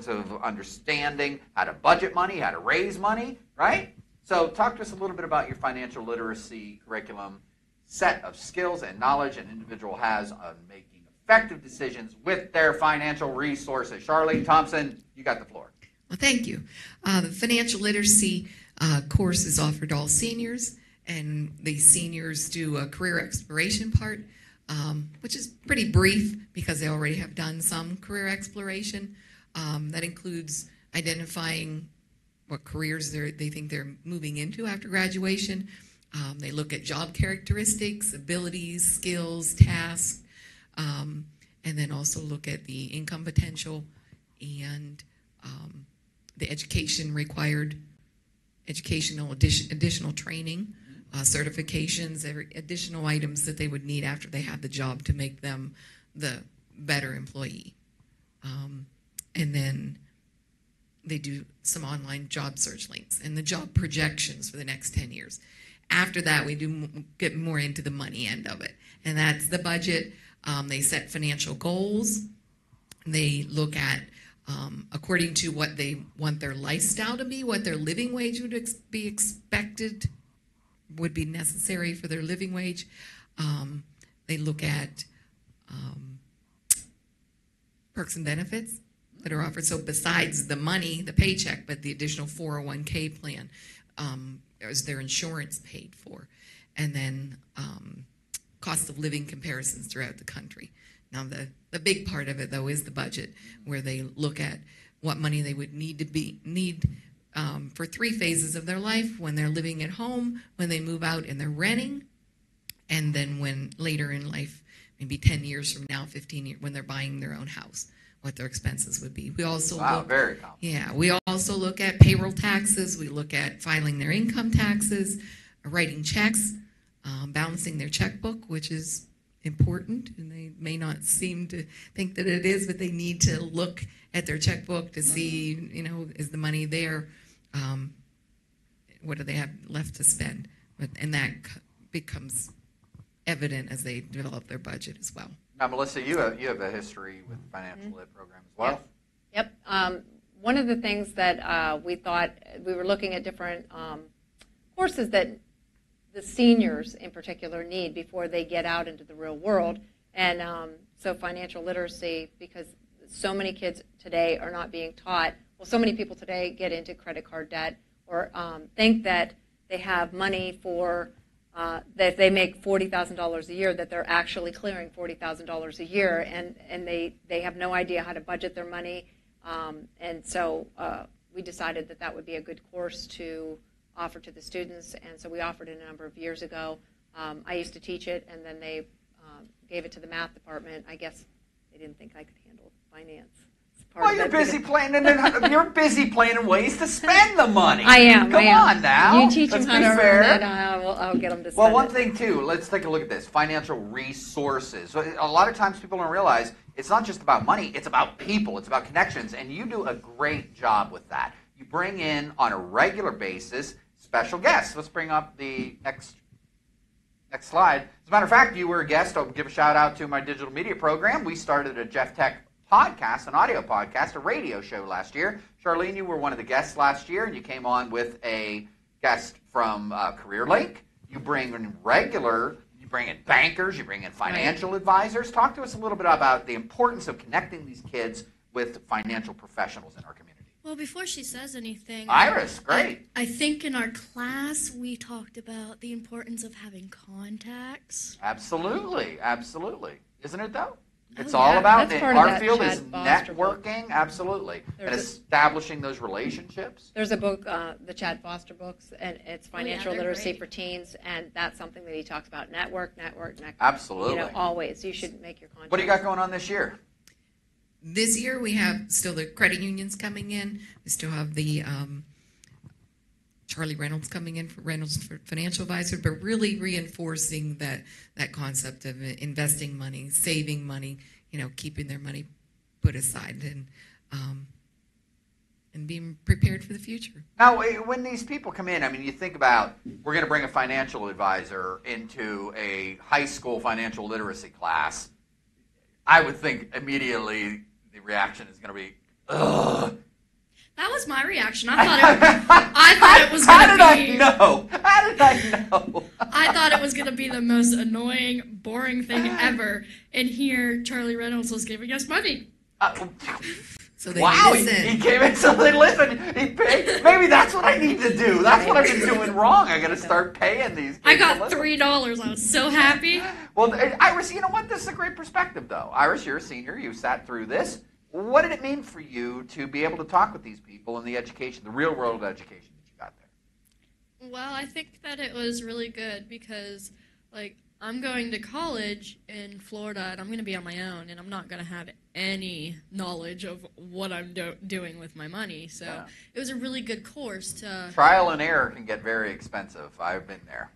of understanding how to budget money, how to raise money, right? So talk to us a little bit about your financial literacy curriculum, set of skills and knowledge an individual has on making effective decisions with their financial resources. Charlene Thompson, you got the floor. Well, thank you. The financial literacy course is offered to all seniors, and the seniors do a career exploration part, which is pretty brief because they already have done some career exploration. That includes identifying what careers they think they're moving into after graduation. They look at job characteristics, abilities, skills, tasks, and then also look at the income potential and the education required, additional training, certifications, additional items that they would need after they have the job to make them the better employee. And then they do some online job search links and the job projections for the next 10 years. After that, we do get more into the money end of it, and that's the budget. They set financial goals. They look at, according to what they want their lifestyle to be, what their living wage would be expected, would be necessary for their living wage. They look at perks and benefits that are offered. So besides the money, the paycheck, but the additional 401k plan, is their insurance paid for? And then cost of living comparisons throughout the country. Now the big part of it though is the budget, where they look at what money they would need for 3 phases of their life: when they're living at home, when they move out and they're renting, and then when later in life, maybe 10 years from now, 15 years, when they're buying their own house, what their expenses would be. We also very common. Yeah, we also look at payroll taxes. We look at filing their income taxes, writing checks, balancing their checkbook, which is important, and they may not seem to think that it is, but they need to look at their checkbook to see, is the money there? What do they have left to spend? And that becomes evident as they develop their budget as well. Now, Melissa, you have a history with the financial lit program as well. Yes. Yep. One of the things that we thought, we were looking at different courses that the seniors in particular need before they get out into the real world. And so financial literacy, because so many kids today are not being taught, well, so many people today get into credit card debt or think that they have money for, that if they make $40,000 a year, that they're actually clearing $40,000 a year, and they have no idea how to budget their money. And so we decided that would be a good course to offer to the students, and so we offered it a number of years ago. I used to teach it, and then they gave it to the math department. I guess they didn't think I could handle finance. Well, you're busy planning. You're busy planning ways to spend the money. I am. Come on now. You teach them how to earn it. I'll get them to spend Well, one thing too. Let's take a look at this: financial resources. So a lot of times people don't realize it's not just about money. It's about people. It's about connections, and you do a great job with that. You bring in on a regular basis special guests. Let's bring up the next slide. As a matter of fact, you were a guest. I'll give a shout out to my digital media program. We started a Jeff Tech podcast, an audio podcast, a radio show last year. Charlene, you were one of the guests last year, and you came on with a guest from CareerLink. You bring in bankers, you bring in financial advisors. Talk to us a little bit about the importance of connecting these kids with financial professionals in our community. Well, before she says anything, Iris, great. I think in our class we talked about the importance of having contacts. Absolutely. Isn't it though? It's all about it. Our field is networking, absolutely, and establishing those relationships. There's a book, the Chad Foster books, and it's Financial Literacy for Teens, and that's something that he talks about. Network. Absolutely. Always. You should make your contacts. What do you got going on this year? This year we have still the credit unions coming in. We still have the Charlie Reynolds coming in for Reynolds Financial Advisor, but really reinforcing that concept of investing money, saving money, keeping their money put aside, and and being prepared for the future. Now, when these people come in, I mean, you think about, we're going to bring a financial advisor into a high school financial literacy class. I would think immediately the reaction is going to be, ugh. That was my reaction. I thought it was going to be. How did I know? How did I know? I thought it was going to be the most annoying, boring thing ever. And here, Charlie Reynolds was giving us money. So they Wow, listen. he came in, so they listen. He paid. Maybe that's what I need to do. That's what I've been doing wrong. I got to start paying these kids. I got $3. I was so happy. Well, Iris, you know what? This is a great perspective, though. Iris, you're a senior. You sat through this. What did it mean for you to be able to talk with these people in the education, the real world education that you got there? Well, I think that it was really good because, like, I'm going to college in Florida, and I'm going to be on my own, and I'm not going to have any knowledge of what I'm doing with my money. So it was a really good course to... Trial and error can get very expensive. I've been there.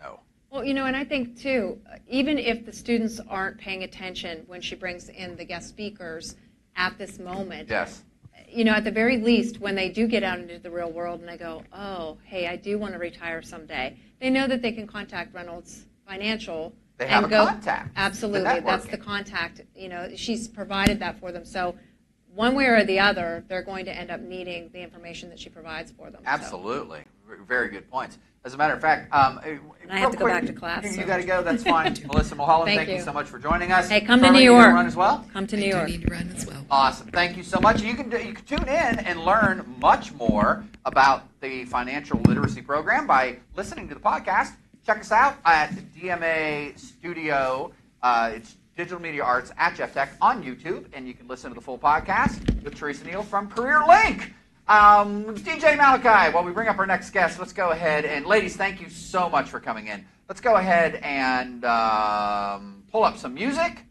No. Well, you know, and I think, too, even if the students aren't paying attention when she brings in the guest speakers at this moment, yes, you know, at the very least, when they do get out into the real world and they go, oh, hey, I do want to retire someday, they know that they can contact Reynolds Financial. They have and a go, contact. Absolutely. That's the contact. You know, she's provided that for them. So one way or the other, they're going to end up needing the information that she provides for them. Absolutely. So. Very good points. As a matter of fact, I have to go back to class. You got to go. That's fine. Melissa Mulholland, thank you so much for joining us. Hey, come Carmen, to New you York. Run as well? Come to New York. I do need to run as well. Awesome. Thank you so much. You can tune in and learn much more about the financial literacy program by listening to the podcast. Check us out at DMA Studio. It's Digital Media Arts at Jeff Tech on YouTube, and you can listen to the full podcast with Teresa Neal from Career Link. DJ Malachi, while we bring up our next guest, let's go ahead and, ladies, thank you so much for coming in. Let's go ahead and pull up some music,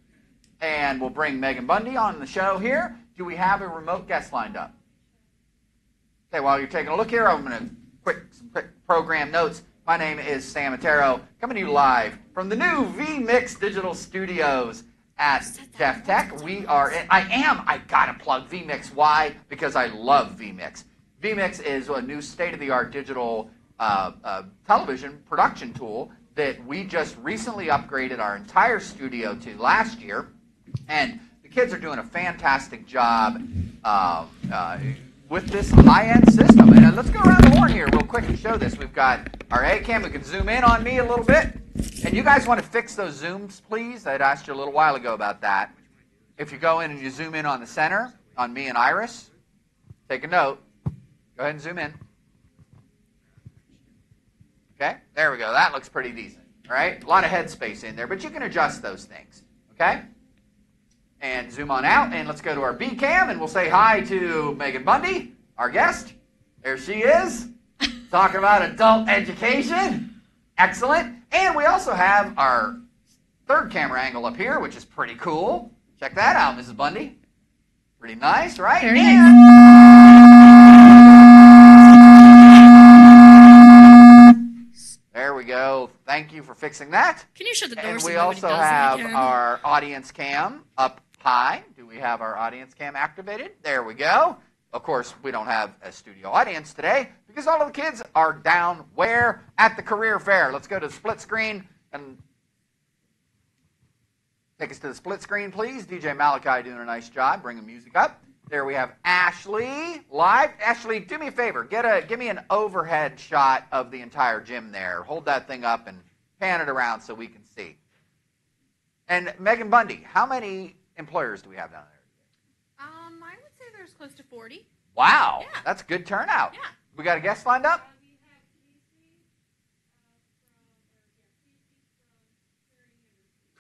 and we'll bring Megan Bundy on the show here. Do we have a remote guest lined up? Okay, while you're taking a look here, I'm going to some quick program notes. My name is Sam Otero, coming to you live from the new vMix Digital Studios at Jeff Tech. I gotta plug vMix. Why? Because I love vMix. vMix is a new state-of-the-art digital television production tool that we just recently upgraded our entire studio to last year, and the kids are doing a fantastic job with this high-end system. And let's go around the horn here real quick and show this. We've got our A-cam. We can zoom in on me a little bit. And you guys want to fix those zooms, please? I'd asked you a little while ago about that. If you go in and you zoom in on the center, on me and Iris, take a note. Go ahead and zoom in. Okay, there we go. That looks pretty decent, right? A lot of head space in there, but you can adjust those things, okay? And zoom on out, and let's go to our B-cam, and we'll say hi to Megan Bundy, our guest. There she is, talking about adult education. Excellent. And we also have our third camera angle up here, which is pretty cool. Check that out, Mrs. Bundy. Pretty nice, right? Very nice. There we go. Thank you for fixing that. Can you shut the door? And so we nobody also does have that again? our audience cam up high. Do we have our audience cam activated? There we go. Of course, we don't have a studio audience today because all of the kids are down where? At the career fair. Let's go to the split screen and take us to the split screen, please. DJ Malachi doing a nice job bringing music up. There we have Ashley live. Ashley, do me a favor. Give me an overhead shot of the entire gym there. Hold that thing up and pan it around so we can see. And Megan Bundy, how many employers do we have down there? I would say there's close to 40. Wow, Yeah. that's a good turnout. Yeah. We got a guest lined up?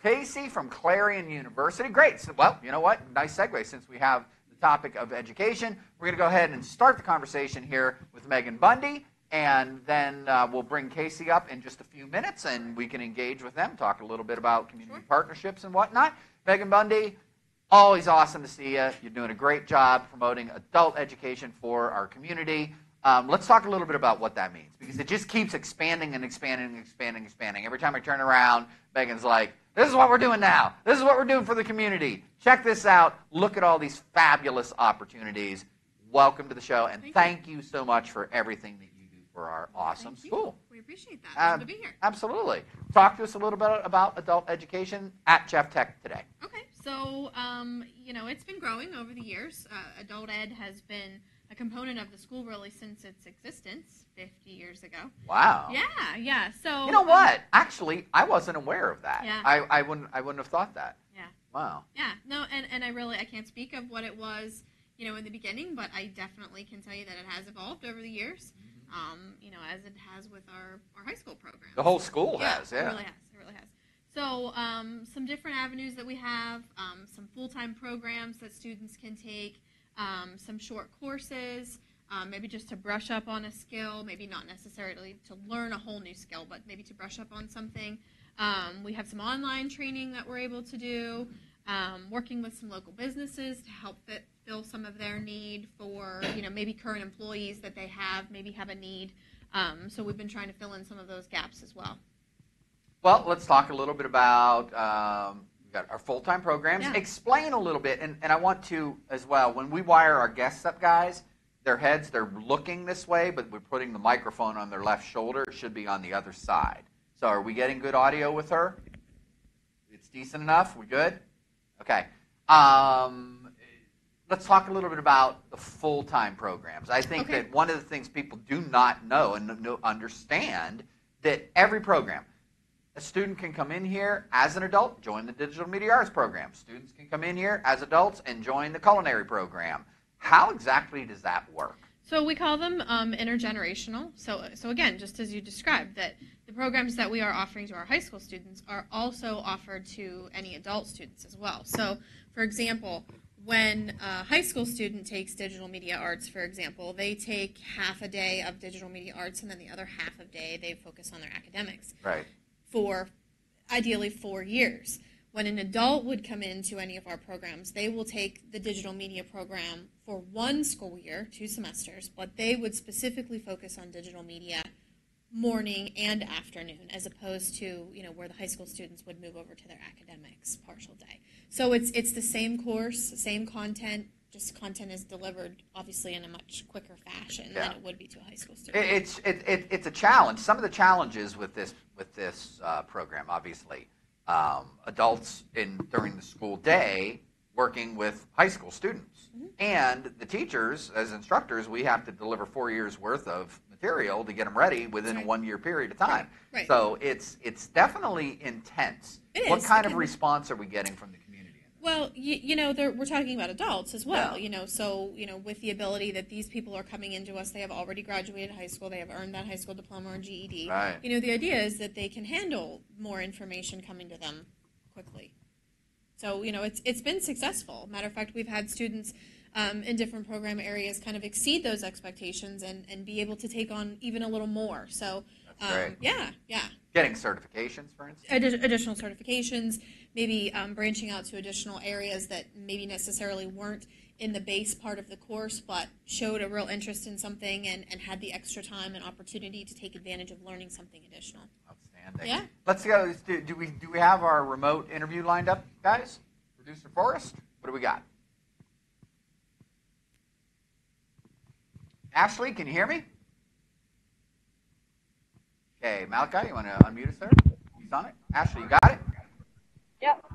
Casey from Clarion University. Great. So, well, you know what? Nice segue since we have the topic of education. We're going to go ahead and start the conversation here with Megan Bundy, and then we'll bring Casey up in just a few minutes, and we can engage with them, talk a little bit about community partnerships and whatnot. Megan Bundy, always awesome to see you. You're doing a great job promoting adult education for our community. Let's talk a little bit about what that means, because it just keeps expanding and expanding and expanding and expanding. Every time I turn around, Megan's like, this is what we're doing now. This is what we're doing for the community. Check this out. Look at all these fabulous opportunities. welcome to the show, and thank you so much for everything that you do for our awesome school. We appreciate that. Good to be here. Absolutely. Talk to us a little bit about adult education at Jeff Tech today. Okay, so it's been growing over the years. Adult ed has been a component of the school really since its existence 50 years ago. Wow. Yeah. So you know what? Actually, I wasn't aware of that. Yeah. I wouldn't have thought that. Yeah. Wow. Yeah. No, and I can't speak of what it was, in the beginning, but I definitely can tell you that it has evolved over the years. As it has with our high school program. The whole school has, yeah. It really has. So some different avenues that we have, some full-time programs that students can take, some short courses, maybe just to brush up on a skill, maybe not necessarily to learn a whole new skill, but maybe to brush up on something. We have some online training that we're able to do, working with some local businesses to help fill some of their need for, maybe current employees that they maybe have a need. So we've been trying to fill in some of those gaps as well. Well, let's talk a little bit about we've got our full-time programs. Yeah. Explain a little bit, and I want to as well, when we wire our guests up, guys, they're looking this way, but we're putting the microphone on their left shoulder. It should be on the other side. So are we getting good audio with her? It's decent enough? We good? Okay. Let's talk a little bit about the full-time programs. I think that one of the things people do not know and understand that every program, a student can come in here as an adult, join the digital media arts program. Students can come in here as adults and join the culinary program. How exactly does that work? So we call them intergenerational. So again, just as you described, that the programs that we are offering to our high school students are also offered to any adult students as well. So, for example, when a high school student takes digital media arts, for example, they take half a day of digital media arts, and then the other half of day they focus on their academics. Right. For ideally 4 years. When an adult would come into any of our programs, they will take the digital media program for 1 school year, 2 semesters, but they would specifically focus on digital media morning and afternoon, as opposed to where the high school students would move over to their academics partial day. So it's the same course, same content, just content is delivered obviously in a much quicker fashion than it would be to a high school student. It's a challenge. Some of the challenges with this program, obviously, adults during the school day working with high school students, and the teachers as instructors, we have to deliver 4 years worth of material to get them ready within a 1 year period of time. Right. So it's definitely intense. What kind of response are we getting from the community? Well, we're talking about adults as well, so, with the ability that these people are coming into us, they have already graduated high school, they have earned that high school diploma or GED. Right. The idea is that they can handle more information coming to them quickly. So, it's been successful. Matter of fact, we've had students in different program areas kind of exceed those expectations and be able to take on even a little more. So, that's great. Yeah. Getting certifications, for instance? Additional certifications, maybe branching out to additional areas that maybe necessarily weren't in the base part of the course, but showed a real interest in something and had the extra time and opportunity to take advantage of learning something additional. Outstanding. Yeah. Let's go. Do we have our remote interview lined up, guys? Producer Forrest, what do we got? Ashley, can you hear me? Okay, Malachi, you want to unmute us there? He's on it. Ashley, you got it? Yep.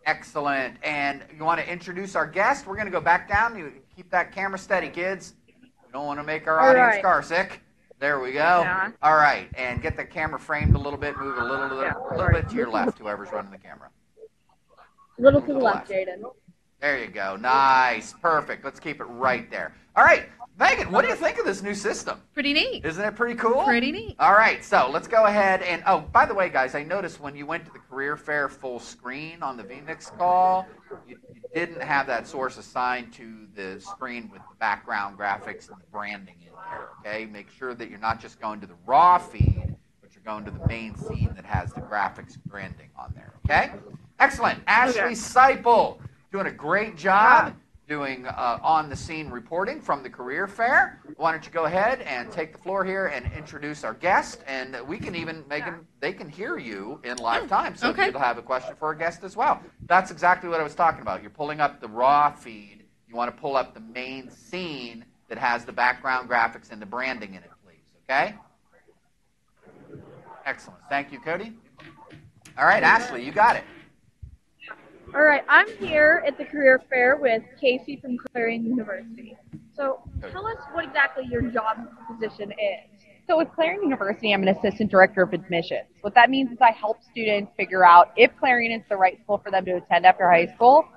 Excellent. And you want to introduce our guest? We're going to go back down. You keep that camera steady, kids. We don't want to make our audience car sick. There we go. Yeah. All right. And get the camera framed a little bit. Move a little bit to your left, whoever's running the camera. A little to the left, Jaden. There you go. Nice. Perfect. Let's keep it right there. All right. Megan, what do you think of this new system? Pretty neat. Isn't it pretty cool? Pretty neat. All right, so let's go ahead and, by the way, guys, I noticed when you went to the career fair full screen on the vMix call, you didn't have that source assigned to the screen with the background graphics and the branding in there, okay? Make sure that you're not just going to the raw feed, but you're going to the main feed that has the graphics branding on there, okay? Excellent. Ashley Seipel, doing a great job. Doing on-the-scene reporting from the career fair. Why don't you go ahead and take the floor here and introduce our guest, and we can even, Megan, they can hear you in live time, so if you'll have a question for our guest as well. That's exactly what I was talking about. You're pulling up the raw feed. You want to pull up the main scene that has the background graphics and the branding in it, please. Okay? Excellent. Thank you, Cody. All right, Ashley, you got it. All right, I'm here at the career fair with Casey from Clarion University. So tell us what exactly your job position is. So with Clarion University, I'm an assistant director of admissions. What that means is I help students figure out if Clarion is the right school for them to attend after high school,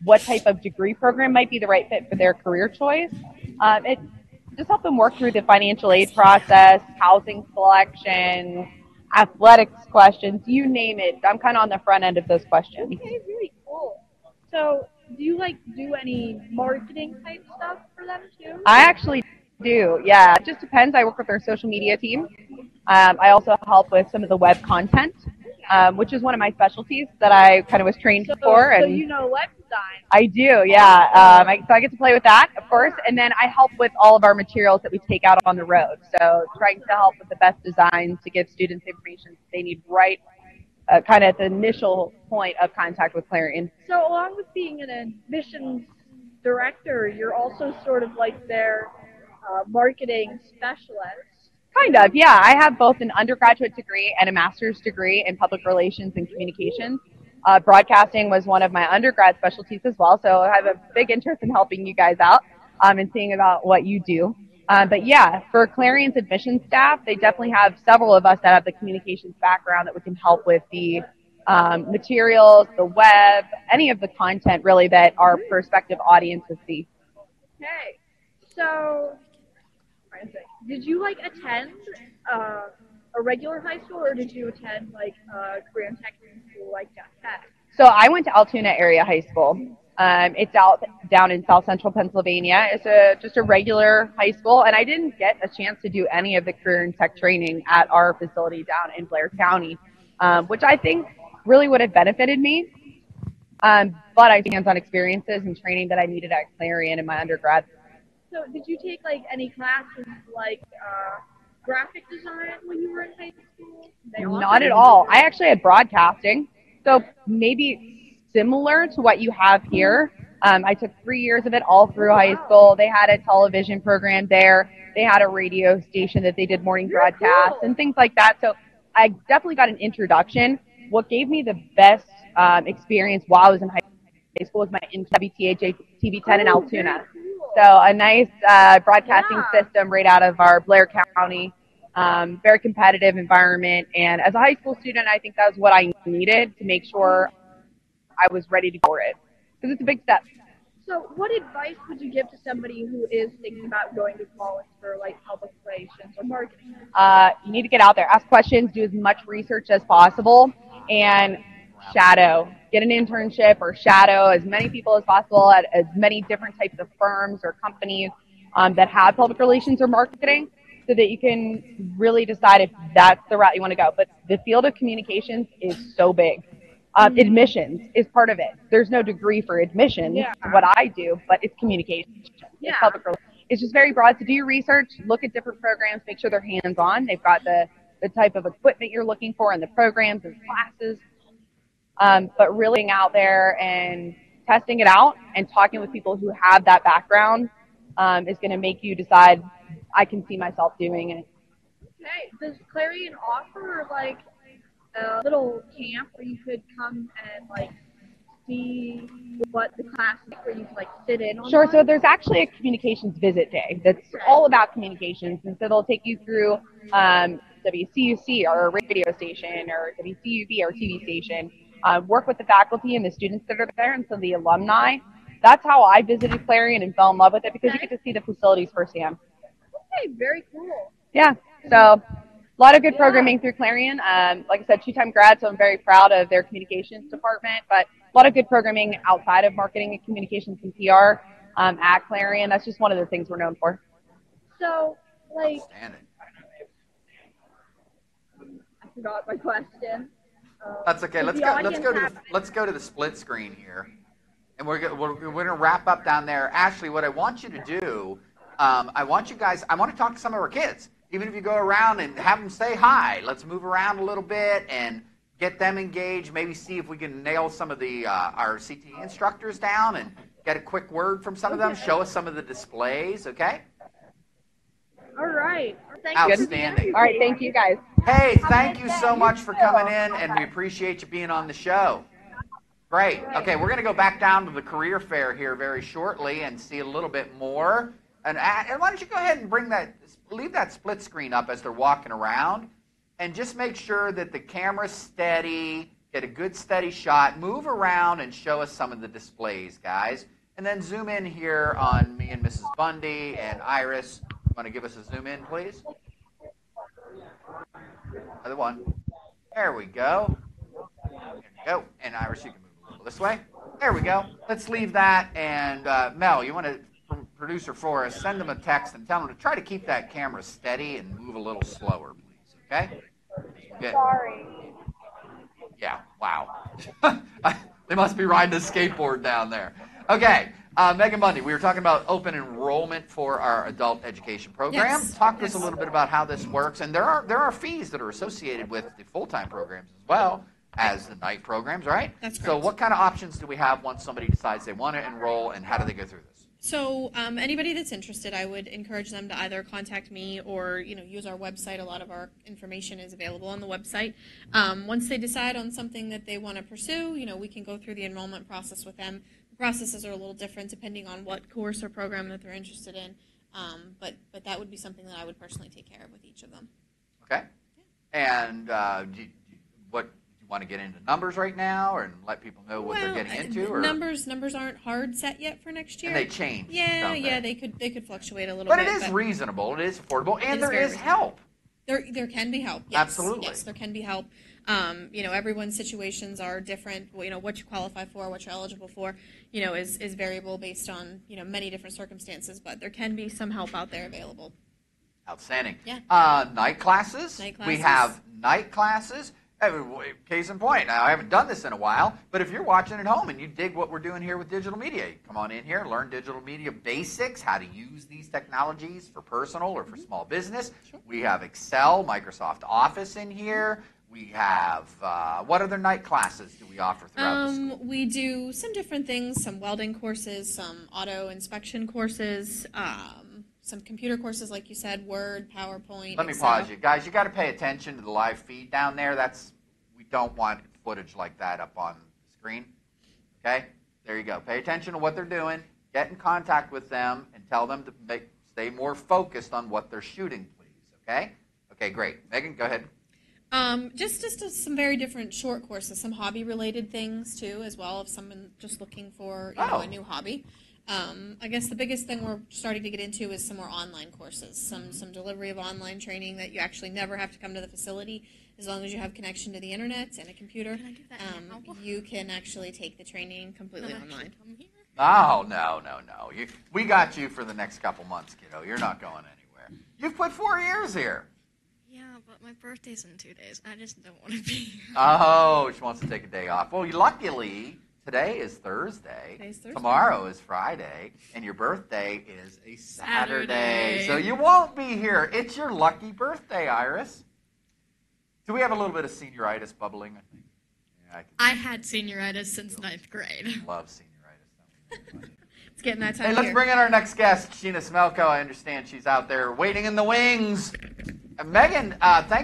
what type of degree program might be the right fit for their career choice. It just help them work through the financial aid process, housing selection, athletics questions, you name it. I'm kind of on the front end of those questions. Okay, really cool. So do you do any marketing type stuff for them too? I actually do, yeah. It just depends. I work with their social media team. I also help with some of the web content, which is one of my specialties that I kind of was trained for. So And you know web design. I do, yeah. So I get to play with that, of course. And then I help with all of our materials that we take out on the road. So trying to help with the best designs to give students information they need right kind of at the initial point of contact with Clarion. So along with being an admissions director, you're also sort of like their marketing specialist. Kind of, yeah. I have both an undergraduate degree and a master's degree in public relations and communications. Broadcasting was one of my undergrad specialties as well, so I have a big interest in helping you guys out and seeing about what you do. But yeah, for Clarion's admissions staff, they definitely have several of us that have the communications background that we can help with the materials, the web, any of the content really that our prospective audience would see. Okay, so did you attend a regular high school, or did you attend a career and technical school like Jeff Tech? So I went to Altoona Area High School. It's down in South Central Pennsylvania. It's just a regular high school, and I didn't get a chance to do any of the career and tech training at our facility down in Blair County, which I think really would have benefited me. But I had hands-on experiences and training that I needed at Clarion in my undergrad. So did you take any classes graphic design when you were in high school? Not at all. I actually had broadcasting, so maybe similar to what you have here. I took 3 years of it all through high school. They had a television program there. They had a radio station that they did morning broadcasts and things like that. So I definitely got an introduction. What gave me the best experience while I was in high school was my WTHA TV10 in Altoona. So a nice broadcasting system right out of our Blair County, very competitive environment. And as a high school student, I think that was what I needed to make sure I was ready to go for it, because it's a big step. So what advice would you give to somebody who is thinking about going to college for public relations or marketing? You need to get out there, ask questions, do as much research as possible, and shadow. Get an internship or shadow as many people as possible at as many different types of firms or companies that have public relations or marketing, so that you can really decide if that's the route you want to go. But the field of communications is so big. Admissions is part of it. There's no degree for admissions, what I do, but it's communication. It's public relations. It's just very broad. So do your research, look at different programs, make sure they're hands-on. They've got the type of equipment you're looking for in the programs and classes. But really being out there and testing it out and talking with people who have that background is going to make you decide, I can see myself doing it. Okay. Does Clarion offer a little camp where you could come and see what the class is, where you can sit in on? Sure. So there's actually a communications visit day that's all about communications, and so they'll take you through WCUC, our radio station, or WCUV, our TV station. Work with the faculty and the students that are there, and so the alumni. That's how I visited Clarion and fell in love with it, because you get to see the facilities firsthand. Okay, very cool. Yeah. So a lot of good programming through Clarion. Like I said, 2-time grad, so I'm very proud of their communications department, but a lot of good programming outside of marketing and communications and PR at Clarion. That's just one of the things we're known for. So, I forgot my question. That's okay. Let's go to the split screen here, and we're gonna wrap up down there. Ashley, what I want you to do, I want to talk to some of our kids. Even if you go around and have them say hi, let's move around a little bit and get them engaged. Maybe see if we can nail some of the our CTE instructors down and get a quick word from some of them, show us some of the displays, okay? All right. Outstanding. All right, thank you guys. Hey, thank you so much for coming in, and we appreciate you being on the show. Great. Okay, we're going to go back down to the career fair here very shortly and see a little bit more. And why don't you go ahead and leave that split screen up as they're walking around, and just make sure that the camera's steady, get a good steady shot, move around and show us some of the displays, guys. And then zoom in here on me and Mrs. Bundy and Iris. Want to give us a zoom in, please? Other one. There we go. There we go. And Iris, you can move a little this way. There we go. Let's leave that. And Mel, you want to, producer for us, send them a text and tell them to try to keep that camera steady and move a little slower, please. Okay? Good. Sorry. Yeah. Wow. They must be riding a skateboard down there. Okay. Megan Bundy, we were talking about open enrollment for our adult education program. Yes. Talk to us a little bit about how this works. And there are fees that are associated with the full-time programs as well as the night programs, right? That's correct. So what kind of options do we have once somebody decides they want to enroll, and how do they go through this? So anybody that's interested, I would encourage them to either contact me or use our website. A lot of our information is available on the website. Once they decide on something that they want to pursue, we can go through the enrollment process with them. The processes are a little different depending on what course or program that they're interested in, but that would be something that I would personally take care of with each of them. Okay. And do you want to get into numbers right now and let people know what they're getting into? Or? Numbers aren't hard set yet for next year. And they change. Yeah, they could fluctuate a little but bit. But it is reasonable. It is affordable, and there is help. There can be help. Yes. Absolutely. Yes, there can be help. Everyone's situations are different. What you qualify for, what you're eligible for, is variable based on many different circumstances. But there can be some help out there available. Outstanding. Yeah. Night classes. We have night classes. Case in point, now I haven't done this in a while, but if you're watching at home and you dig what we're doing here with digital media, you come on in here, learn digital media basics, how to use these technologies for personal or for small business. Sure. We have Excel, Microsoft Office in here. We have, what other night classes do we offer throughout the school? We do some different things, some welding courses, some auto inspection courses, some computer courses, like you said, Word, PowerPoint. Let me Excel. pause you. Guys, you got to pay attention to the live feed down there. We don't want footage like that up on the screen. Okay? There you go. Pay attention to what they're doing. Get in contact with them and tell them to stay more focused on what they're shooting, please. Okay? Okay, great. Megan, go ahead. Just some very different short courses, some hobby-related things, too, as well, if someone just looking for a new hobby. I guess the biggest thing we're starting to get into is some more online courses, some delivery of online training that you actually never have to come to the facility. As long as you have connection to the internet and a computer, you can actually take the training completely online. Oh, no. We got you for the next couple months, kiddo. You're not going anywhere. You've put 4 years here. Yeah, but my birthday's in 2 days. I just don't want to be here. Oh, she wants to take a day off. Well, luckily, today is Thursday. Tomorrow is Friday, and your birthday is a Saturday. So you won't be here. It's your lucky birthday, Iris. Do we have a little bit of senioritis bubbling? I think. Yeah, I had senioritis since 9th grade. Love senioritis. It's getting that time. Hey, let's bring in our next guest, Sheena Smelko. I understand she's out there waiting in the wings. Megan,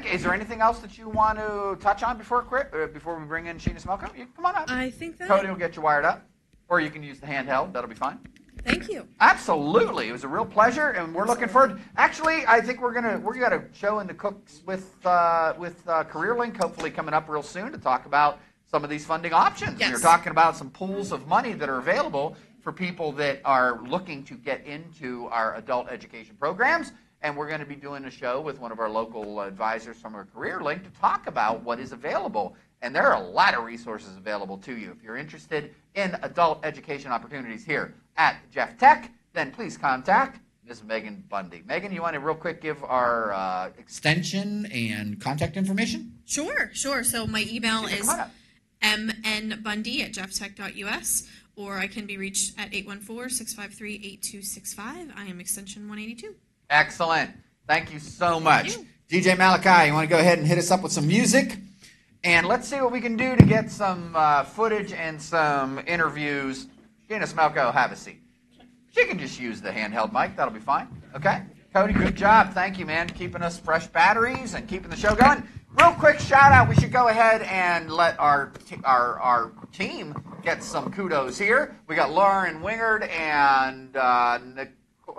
is there anything else that you want to touch on before we bring in Sheena Smelko? You come on up. I think that Cody will get you wired up, or you can use the handheld. That'll be fine. Thank you. Absolutely, it was a real pleasure, and we're looking forward. Actually, I think we got a show in the cooks with CareerLink, hopefully coming up real soon to talk about some of these funding options. Yes. We're talking about some pools of money that are available for people that are looking to get into our adult education programs. And we're going to be doing a show with one of our local advisors from our CareerLink to talk about what is available. And there are a lot of resources available to you. If you're interested in adult education opportunities here at Jeff Tech, then please contact Ms. Megan Bundy. Megan, you want to real quick give our extension and contact information? Sure. So my email is mnbundy@jefftech.us, or I can be reached at 814-653-8265. I am extension 182. Excellent. Thank you so much. DJ Malachi, you want to go ahead and hit us up with some music? And let's see what we can do to get some footage and some interviews. Sheena Smelko, have a seat. She can just use the handheld mic. That'll be fine. Okay? Cody, good job. Thank you, man, keeping us fresh batteries and keeping the show going. Real quick shout out. We should go ahead and let our team get some kudos here. We got Lauren Wingard and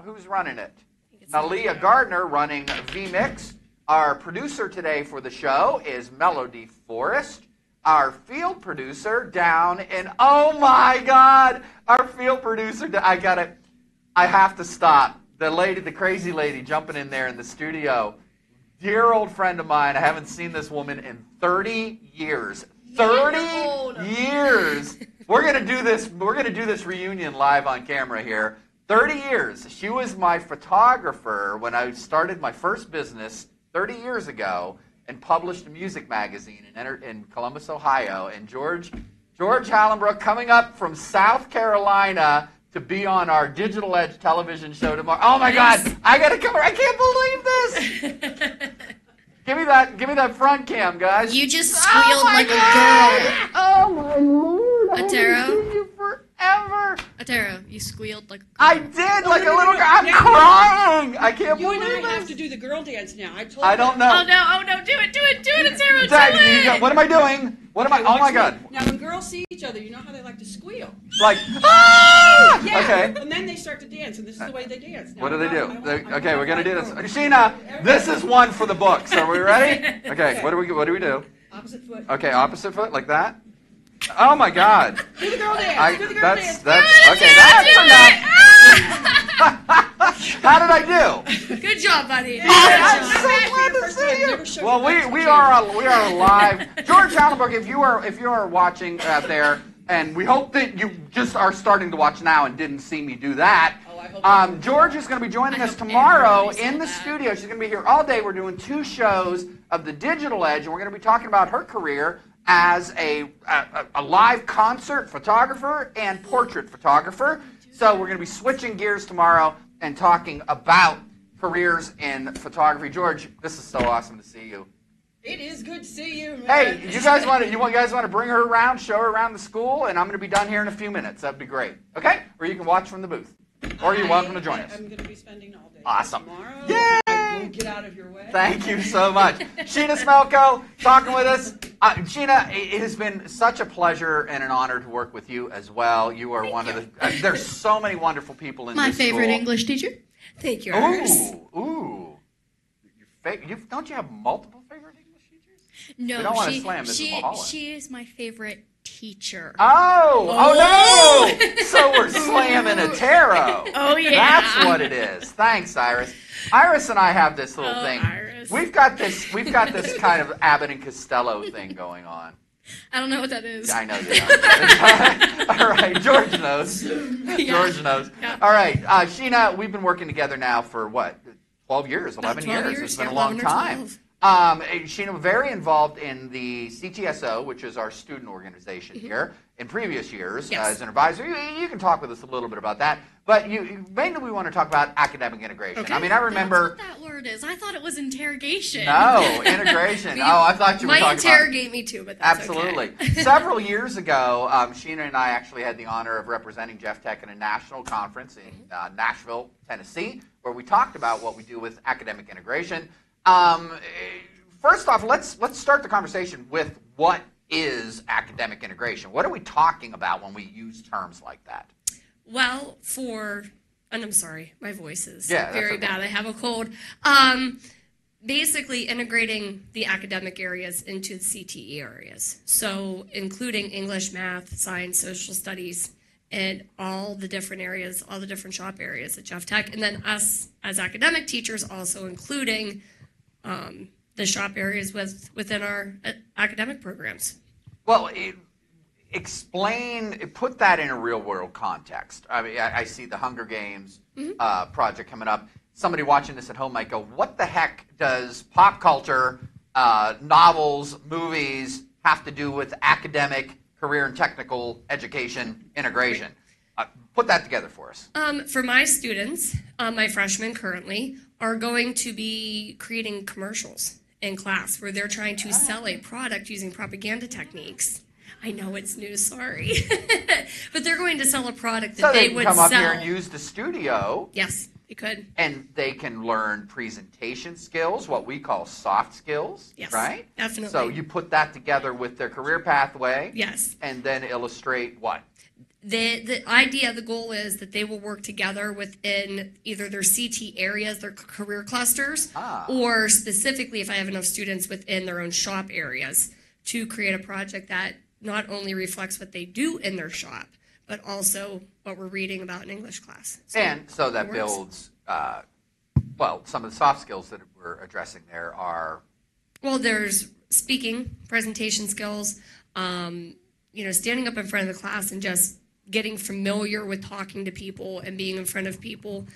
who's running it? Nalia Gardner running VMix. Our producer today for the show is Melody Forrest. Our field producer down in, oh my God, our field producer, I have to stop. The crazy lady jumping in there in the studio. Dear old friend of mine, I haven't seen this woman in 30 years. 30 years. We're gonna do this reunion live on camera here. 30 years. She was my photographer when I started my first business 30 years ago and published a music magazine in Columbus, Ohio. And George Hallenbrook coming up from South Carolina to be on our Digital Edge television show tomorrow. Oh my God, I gotta come! I can't believe this. Give me that front cam, guys. You just squealed like a girl. Oh my Lord! Atero. You forever. Atero, you squealed like a girl. I did, like a little girl. I'm crying. I can't believe You and I this. have to do the girl dance now. I don't know. Oh no, do it, Atero, do it. What am I doing? What am I? Oh my God. Now, when girls see each other, you know how they like to squeal. Like, ah! Yeah. Okay. And then they start to dance, and this is the way they dance. Now, What do they do? Okay, we're gonna do this. girl. Sheena, this is one for the books. Are we ready? Okay. What do we do? Opposite foot. Okay, opposite foot, like that. Oh my God. Do the girl dance. Do the girl dance. That's okay. That's enough. How did I do? Good job, buddy. I'm so glad to see you. Well, we are live. George Hallenbrook, if you are watching out there, and we hope that you just are starting to watch now and didn't see me do that. George is going to be joining us tomorrow in the studio. She's going to be here all day. We're doing 2 shows of the Digital Edge, and we're going to be talking about her career as a live concert photographer and portrait photographer. So we're going to be switching gears tomorrow and talking about careers in photography. George, this is so awesome to see you. It is good to see you, man. Hey, you guys want to bring her around, show her around the school, and I'm going to be done here in a few minutes. That'd be great. Okay? Or you can watch from the booth. Or you're welcome to join us. I'm going to be spending all day. Awesome. Tomorrow. Yay! I won't get out of your way. Thank you so much. Sheena Smelko talking with us. Sheena, it has been such a pleasure and an honor to work with you as well. You are one of the, there's so many wonderful people in My this favorite school. English teacher. Thank you, Iris. Ooh. Don't you have multiple favorite English teachers? No, we don't want to slam Mrs. Mulholland. she is my favorite teacher. Oh no! So we're slamming a tarot. Oh yeah. That's what it is. Thanks, Iris. Iris and I have this little thing. Iris. We've got this kind of Abbott and Costello thing going on. I don't know what that is. I know you don't. All right, George knows. George knows. Yeah. All right, Sheena, we've been working together now for what? 12 years, 11 12 years. years. It's been Yeah, a long 11 or time. 12. Sheena, very involved in the CTSO, which is our student organization here, in previous years as an advisor. You can talk with us a little bit about that, but mainly we want to talk about academic integration. Okay. I mean, I remember... That's what that word is. I thought it was interrogation. No, integration. I thought you were talking about... Might interrogate me too, but that's Absolutely. okay. Several years ago, Sheena and I actually had the honor of representing Jeff Tech at a national conference in Nashville, Tennessee, where we talked about what we do with academic integration. First off, let's start the conversation with what is academic integration. What are we talking about when we use terms like that? Well, and I'm sorry, my voice is Yeah, that's very okay. bad. I have a cold. Basically integrating the academic areas into the CTE areas. So including English, math, science, social studies, and all the different areas, all the different shop areas at Jeff Tech. And then us as academic teachers also including the shop areas within our academic programs. Well, put that in a real world context. I mean, I see the Hunger Games project coming up. Somebody watching this at home might go, what the heck does pop culture, novels, movies have to do with academic, career, and technical education integration? Put that together for us. For my students, my freshmen currently, are going to be creating commercials in class where they're trying to sell a product using propaganda techniques. I know it's new, sorry. But they're going to sell a product that So they they would can come up sell. here and use the studio. Yes, they could. And they can learn presentation skills, what we call soft skills, Yes, right? definitely. So you put that together with their career pathway. Yes. And then illustrate what? The idea, the goal is that they will work together within either their CT areas, their career clusters, or specifically, if I have enough students, within their own shop areas to create a project that not only reflects what they do in their shop, but also what we're reading about in English class. And so that it works. builds, well, some of the soft skills that we're addressing there are. Well, there's speaking, presentation skills, standing up in front of the class and just getting familiar with talking to people and being in front of people.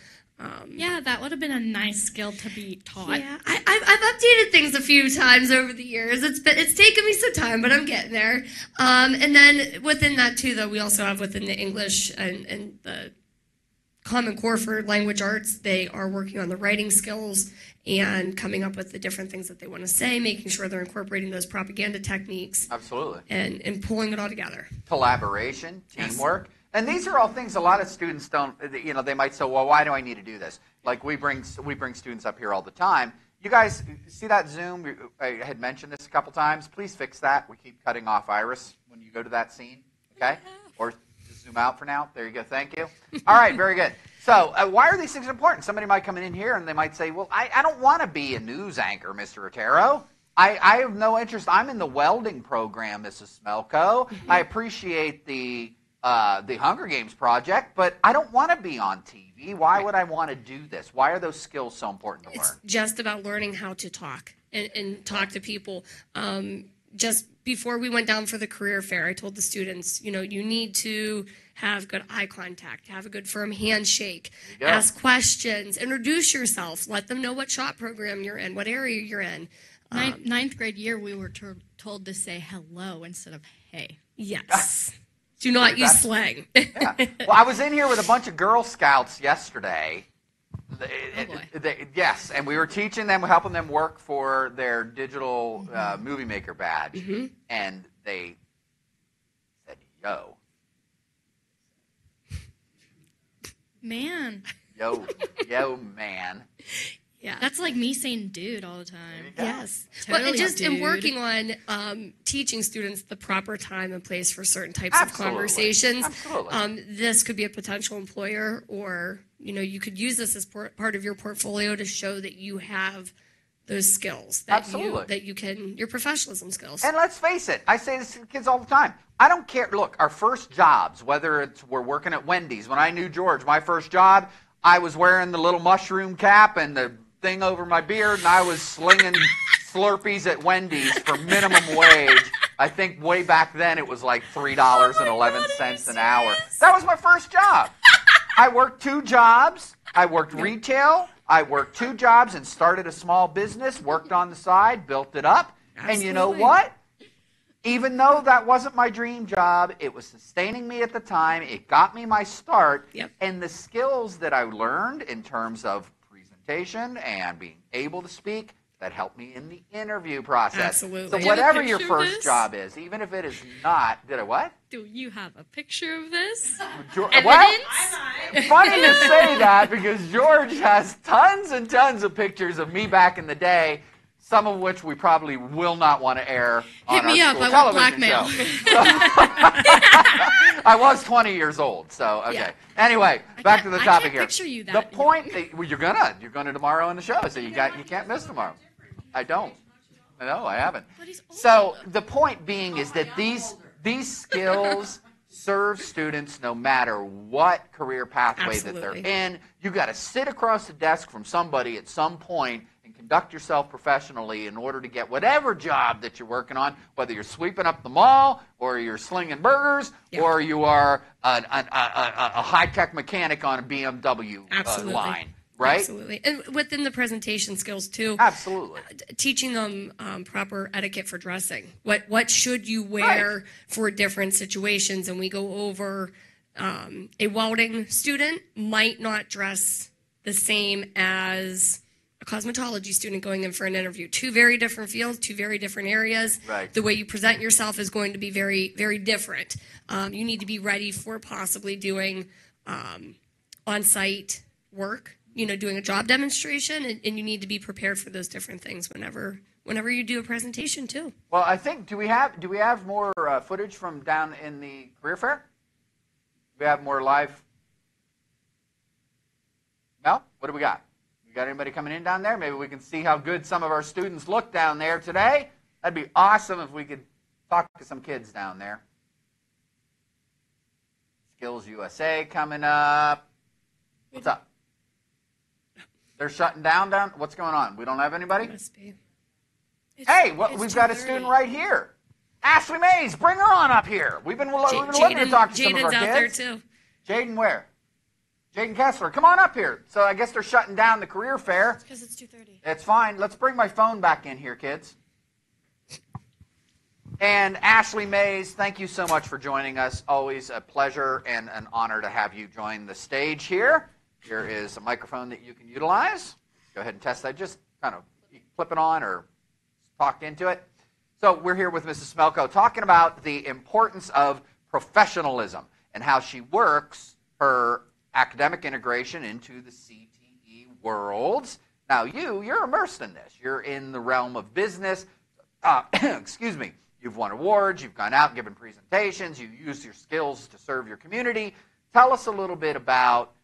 Yeah, that would have been a nice skill to be taught. Yeah, I've updated things a few times over the years. It's taken me some time, but I'm getting there. And then within that too, though, we also have within the English and the Common Core for language arts, they are working on the writing skills and coming up with the different things that they want to say, making sure they're incorporating those propaganda techniques. Absolutely. And pulling it all together. Collaboration, Yes. teamwork. And these are all things a lot of students don't, they might say, well, why do I need to do this? Like we bring students up here all the time. You guys see that Zoom? I had mentioned this a couple times. Please fix that. We keep cutting off Iris when you go to that scene, okay? Or just zoom out for now. There you go. Thank you. All right, very good. So why are these things important? Somebody might come in here and they might say, well, I don't want to be a news anchor, Mr. Otero. I have no interest. I'm in the welding program, Mrs. Smelko. I appreciate the Hunger Games project, but I don't want to be on TV. Why would I want to do this? Why are those skills so important to learn? It's just about learning how to talk and talk to people. Just before we went down for the career fair, I told the students, you need to have good eye contact, have a good firm handshake, ask questions, introduce yourself, let them know what shop program you're in, what area you're in. Ninth grade year, we were told to say hello instead of hey. Yes. Do not use slang. Yeah. Well, I was in here with a bunch of Girl Scouts yesterday. Yes, and we were teaching them, helping them work for their digital movie maker badge. And they said, yo. Man. Yo, man. Yeah. That's like me saying dude all the time. Yes. Totally, well, and dude. working on teaching students the proper time and place for certain types of conversations. Absolutely. This could be a potential employer, or you could use this as part of your portfolio to show that you have those skills. That you can, your professionalism skills. And let's face it, I say this to kids all the time. I don't care. Look, our first jobs, whether we're working at Wendy's. When I knew George, my first job, I was wearing the little mushroom cap and the thing over my beard, and I was slinging Slurpees at Wendy's for minimum wage. I think way back then it was like $3.11 an hour. That was my first job. I worked 2 jobs. I worked retail. I worked 2 jobs and started a small business, worked on the side, built it up. Absolutely. And you know what? Even though that wasn't my dream job, it was sustaining me at the time. It got me my start. And the skills that I learned in terms of presentation and being able to speak, that helped me in the interview process. Absolutely. So whatever your first job is, even if it is not, did I what? Do you have a picture of this? Well, funny to say that because George has tons and tons of pictures of me back in the day, some of which we probably will not want to air on our school television show. I was 20 years old, so okay. Yeah. Anyway, back to the topic here. Picture you that. The point, well, you're gonna tomorrow on the show, so you can't miss tomorrow. I don't. No, I haven't. So the point being is that these skills serve students no matter what career pathway that they're in. You got to sit across the desk from somebody at some point and conduct yourself professionally in order to get whatever job that you're working on, whether you're sweeping up the mall or you're slinging burgers or you are a high-tech mechanic on a BMW line. Right? Absolutely. And within the presentation skills, too. Absolutely. Teaching them proper etiquette for dressing. What should you wear for different situations? And we go over a welding student might not dress the same as a cosmetology student going in for an interview. Two very different fields, two very different areas. Right. The way you present yourself is going to be very, very different. You need to be ready for possibly doing on-site work, doing a job demonstration, and you need to be prepared for those different things whenever you do a presentation too. Well, I think, do we have more footage from down in the career fair? Do we have more live? No? What do we got? We got anybody coming in down there? Maybe we can see how good some of our students look down there today. That'd be awesome if we could talk to some kids down there. Skills USA coming up. What's up? They're shutting down? What's going on? We don't have anybody? Must be. Hey, we've got a student right here. Ashley Mays, bring her on up here. We've been looking to talk to some of our Jaden's out kids. there too. Jaden where? Jaden Kessler, come on up here. So I guess they're shutting down the career fair. It's because it's 2:30. It's fine. Let's bring my phone back in here, kids. And Ashley Mays, thank you so much for joining us. Always a pleasure and an honor to have you join the stage here. Here is a microphone that you can utilize. Go ahead and test that. Just kind of flip it on or talk into it. So we're here with Mrs. Smelko talking about the importance of professionalism and how she works her academic integration into the CTE worlds. Now you're immersed in this. You're in the realm of business. Excuse me. You've won awards. You've gone out and given presentations. You use your skills to serve your community. Tell us a little bit about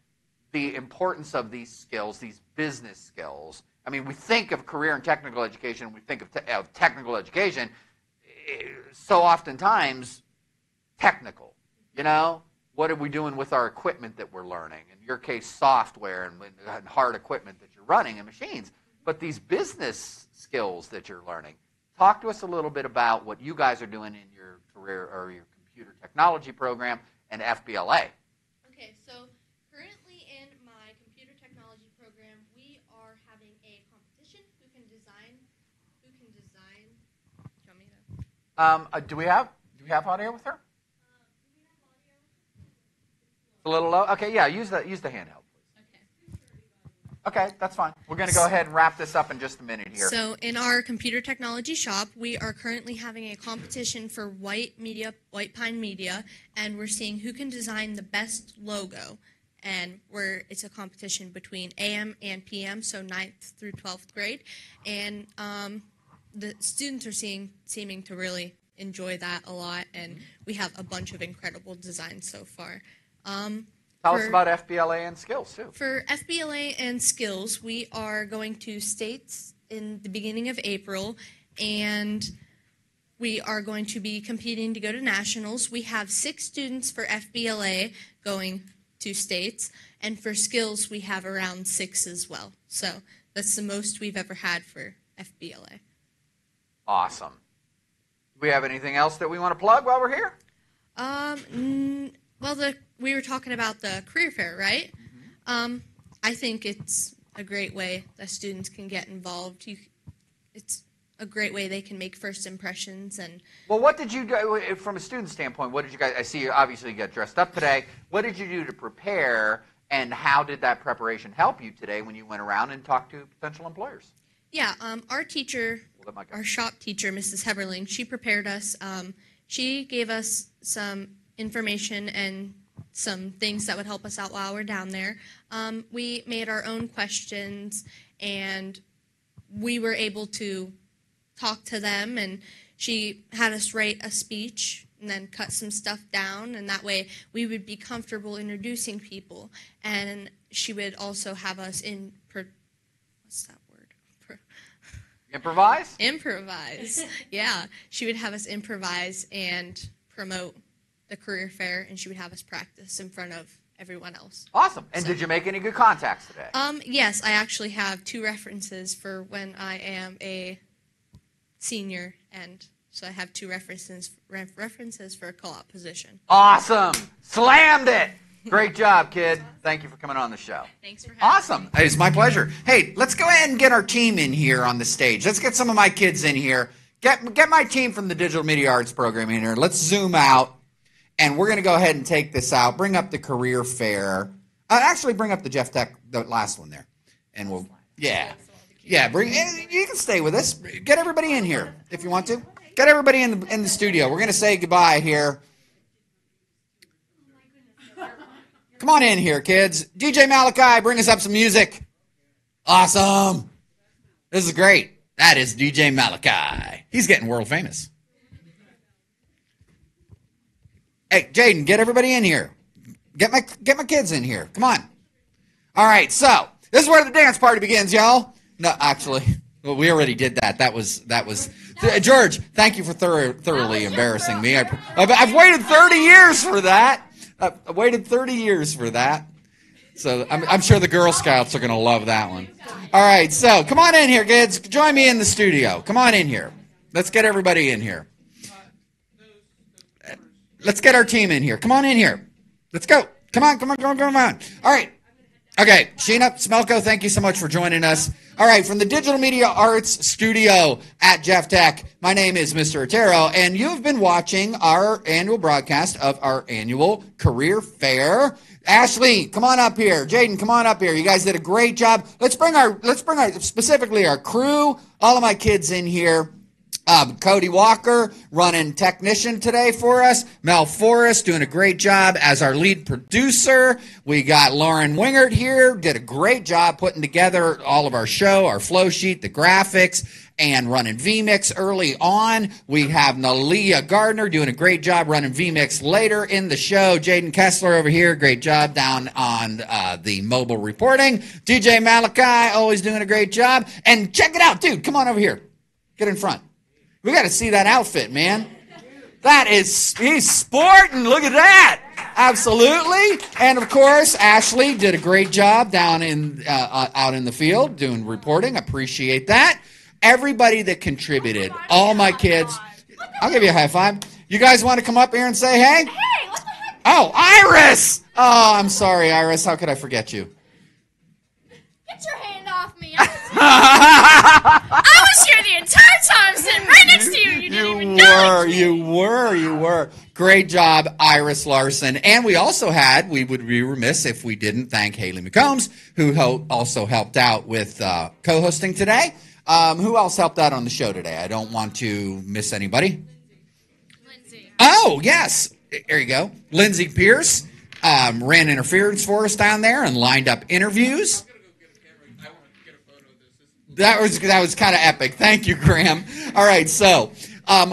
the importance of these skills, these business skills. I mean, we think of career and technical education, we think of technical education, so oftentimes technical, What are we doing with our equipment that we're learning? In your case, software and hard equipment that you're running and machines. But these business skills that you're learning, talk to us a little bit about what you guys are doing in your career or your computer technology program and FBLA. Okay, so currently in my computer technology program, we are having a competition. Who can design? Do you want me to? Do we have audio with her? A little low? Okay, yeah, use the handheld, please. Okay, that's fine. We're going to go ahead and wrap this up in just a minute here. So in our computer technology shop, we are currently having a competition for White Pine Media, and we're seeing who can design the best logo. And it's a competition between AM and PM, so 9th through 12th grade. And the students are seeming to really enjoy that a lot, and we have a bunch of incredible designs so far. Tell us about FBLA and skills, too. For FBLA and skills, we are going to states in the beginning of April, and we are going to be competing to go to nationals. We have 6 students for FBLA going to states, and for skills, we have around 6 as well. So that's the most we've ever had for FBLA. Awesome. Do we have anything else that we want to plug while we're here? Well, we were talking about the career fair, right? I think it's a great way that students can get involved. It's a great way they can make first impressions. And well, what did you do from a student standpoint? What did you guys? I see you obviously got dressed up today. What did you do to prepare, and how did that preparation help you today when you went around and talked to potential employers? Yeah, our teacher, our shop teacher, Mrs. Heberling, she prepared us. She gave us some information and some things that would help us out while we're down there. We made our own questions, and we were able to talk to them, and she had us write a speech and then cut some stuff down, and that way we would be comfortable introducing people. And she would also have us what's that word? Improvise? Improvise. Yeah. She would have us improvise and promote the career fair, and she would have us practice in front of everyone else. Awesome. And did you make any good contacts today? Yes, I actually have 2 references for when I am a senior, and so I have 2 references for a co-op position. Awesome. Slammed it. Great job, kid. Thank you for coming on the show. Thanks for having me. Awesome. It's my pleasure. Hey, let's go ahead and get our team in here on the stage. Let's get some of my kids in here. Get my team from the Digital Media Arts program in here. Let's zoom out, and we're going to go ahead and take this out. Bring up the career fair. Actually, bring up the Jeff Tech, the last one there. And we'll, yeah. Yeah, you can stay with us. Get everybody in here if you want to. Get everybody in the studio. We're going to say goodbye here. Come on in here, kids. DJ Malachi, bring us up some music. Awesome. This is great. That is DJ Malachi. He's getting world famous. Hey, Jaden, get everybody in here. Get my kids in here. Come on. All right, so this is where the dance party begins, y'all. No, actually, well, we already did that. That was. George, thank you for thoroughly embarrassing me. I've waited 30 years for that. I've waited 30 years for that. So I'm sure the Girl Scouts are going to love that one. All right, so come on in here, kids. Join me in the studio. Come on in here. Let's get everybody in here. Let's get our team in here. Come on in here. Let's go. Come on. All right. Okay, Sheena, Smelko, thank you so much for joining us. All right, from the Digital Media Arts Studio at Jeff Tech, my name is Mr. Otero, and you've been watching our annual broadcast of our annual career fair. Ashley, come on up here. Jaden, come on up here. You guys did a great job. Let's bring our specifically our crew, all of my kids in here. Cody Walker running technician today for us. Mel Forrest doing a great job as our lead producer. We got Lauren Wingert here, did a great job putting together all of our show, our flow sheet, the graphics, and running vMix early on. We have Nalia Gardner doing a great job running vMix later in the show. Jaden Kessler over here, great job down on the mobile reporting. DJ Malachi always doing a great job. And check it out, dude, come on over here. Get in front. We got to see that outfit, man. He's sporting. Look at that. Absolutely. And of course, Ashley did a great job down out in the field doing reporting. Appreciate that. Everybody that contributed, all my kids. I'll give you a high five. You guys want to come up here and say hey? Hey, what the heck? Oh, Iris. Oh, I'm sorry, Iris. How could I forget you? Get your hand off me. I was here the entire time sitting right next to you. You didn't even know. You were. Great job, Iris Larson. And we also we would be remiss if we didn't thank Haley McCombs, who also helped out with co-hosting today. Who else helped out on the show today? I don't want to miss anybody. Lindsay. Oh, yes. There you go. Lindsay Pierce ran interference for us down there and lined up interviews. That was kind of epic. Thank you, Graham. All right, so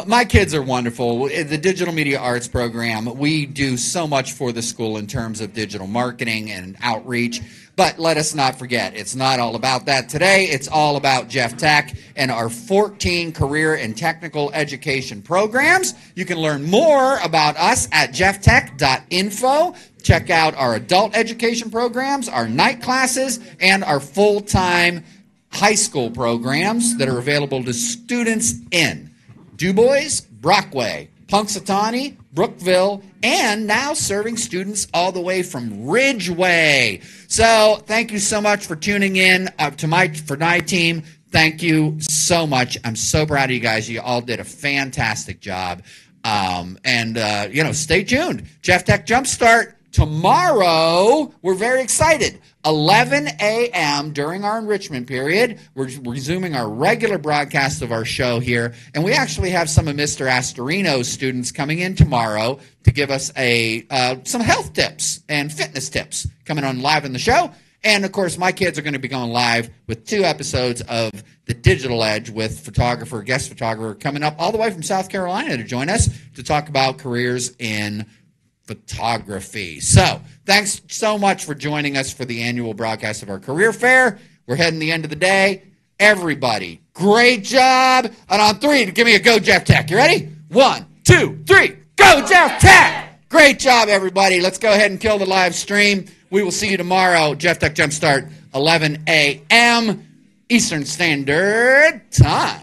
my kids are wonderful. The Digital Media Arts program, we do so much for the school in terms of digital marketing and outreach. But let us not forget, it's not all about that today. It's all about Jeff Tech and our 14 career and technical education programs. You can learn more about us at jefftech.info. Check out our adult education programs, our night classes, and our full-time high school programs that are available to students in DuBois, Brockway, Punxsutawney, Brookville, and now serving students all the way from Ridgeway. So thank you so much for tuning in for my team. Thank you so much. I'm so proud of you guys. You all did a fantastic job. Stay tuned. Jeff Tech Jumpstart tomorrow. We're very excited. 11 a.m. during our enrichment period. We're resuming our regular broadcast of our show here. And we actually have some of Mr. Astorino's students coming in tomorrow to give us some health tips and fitness tips coming on live in the show. And, of course, my kids are going to be going live with 2 episodes of The Digital Edge with guest photographer coming up all the way from South Carolina to join us to talk about careers in photography. So thanks so much for joining us for the annual broadcast of our career fair. We're heading the end of the day. Everybody, great job. And on 3, give me a go, Jeff Tech. You ready? 1, 2, 3. Go, Jeff Tech. Great job, everybody. Let's go ahead and kill the live stream. We will see you tomorrow. Jeff Tech Jumpstart, 11 a.m. Eastern Standard Time.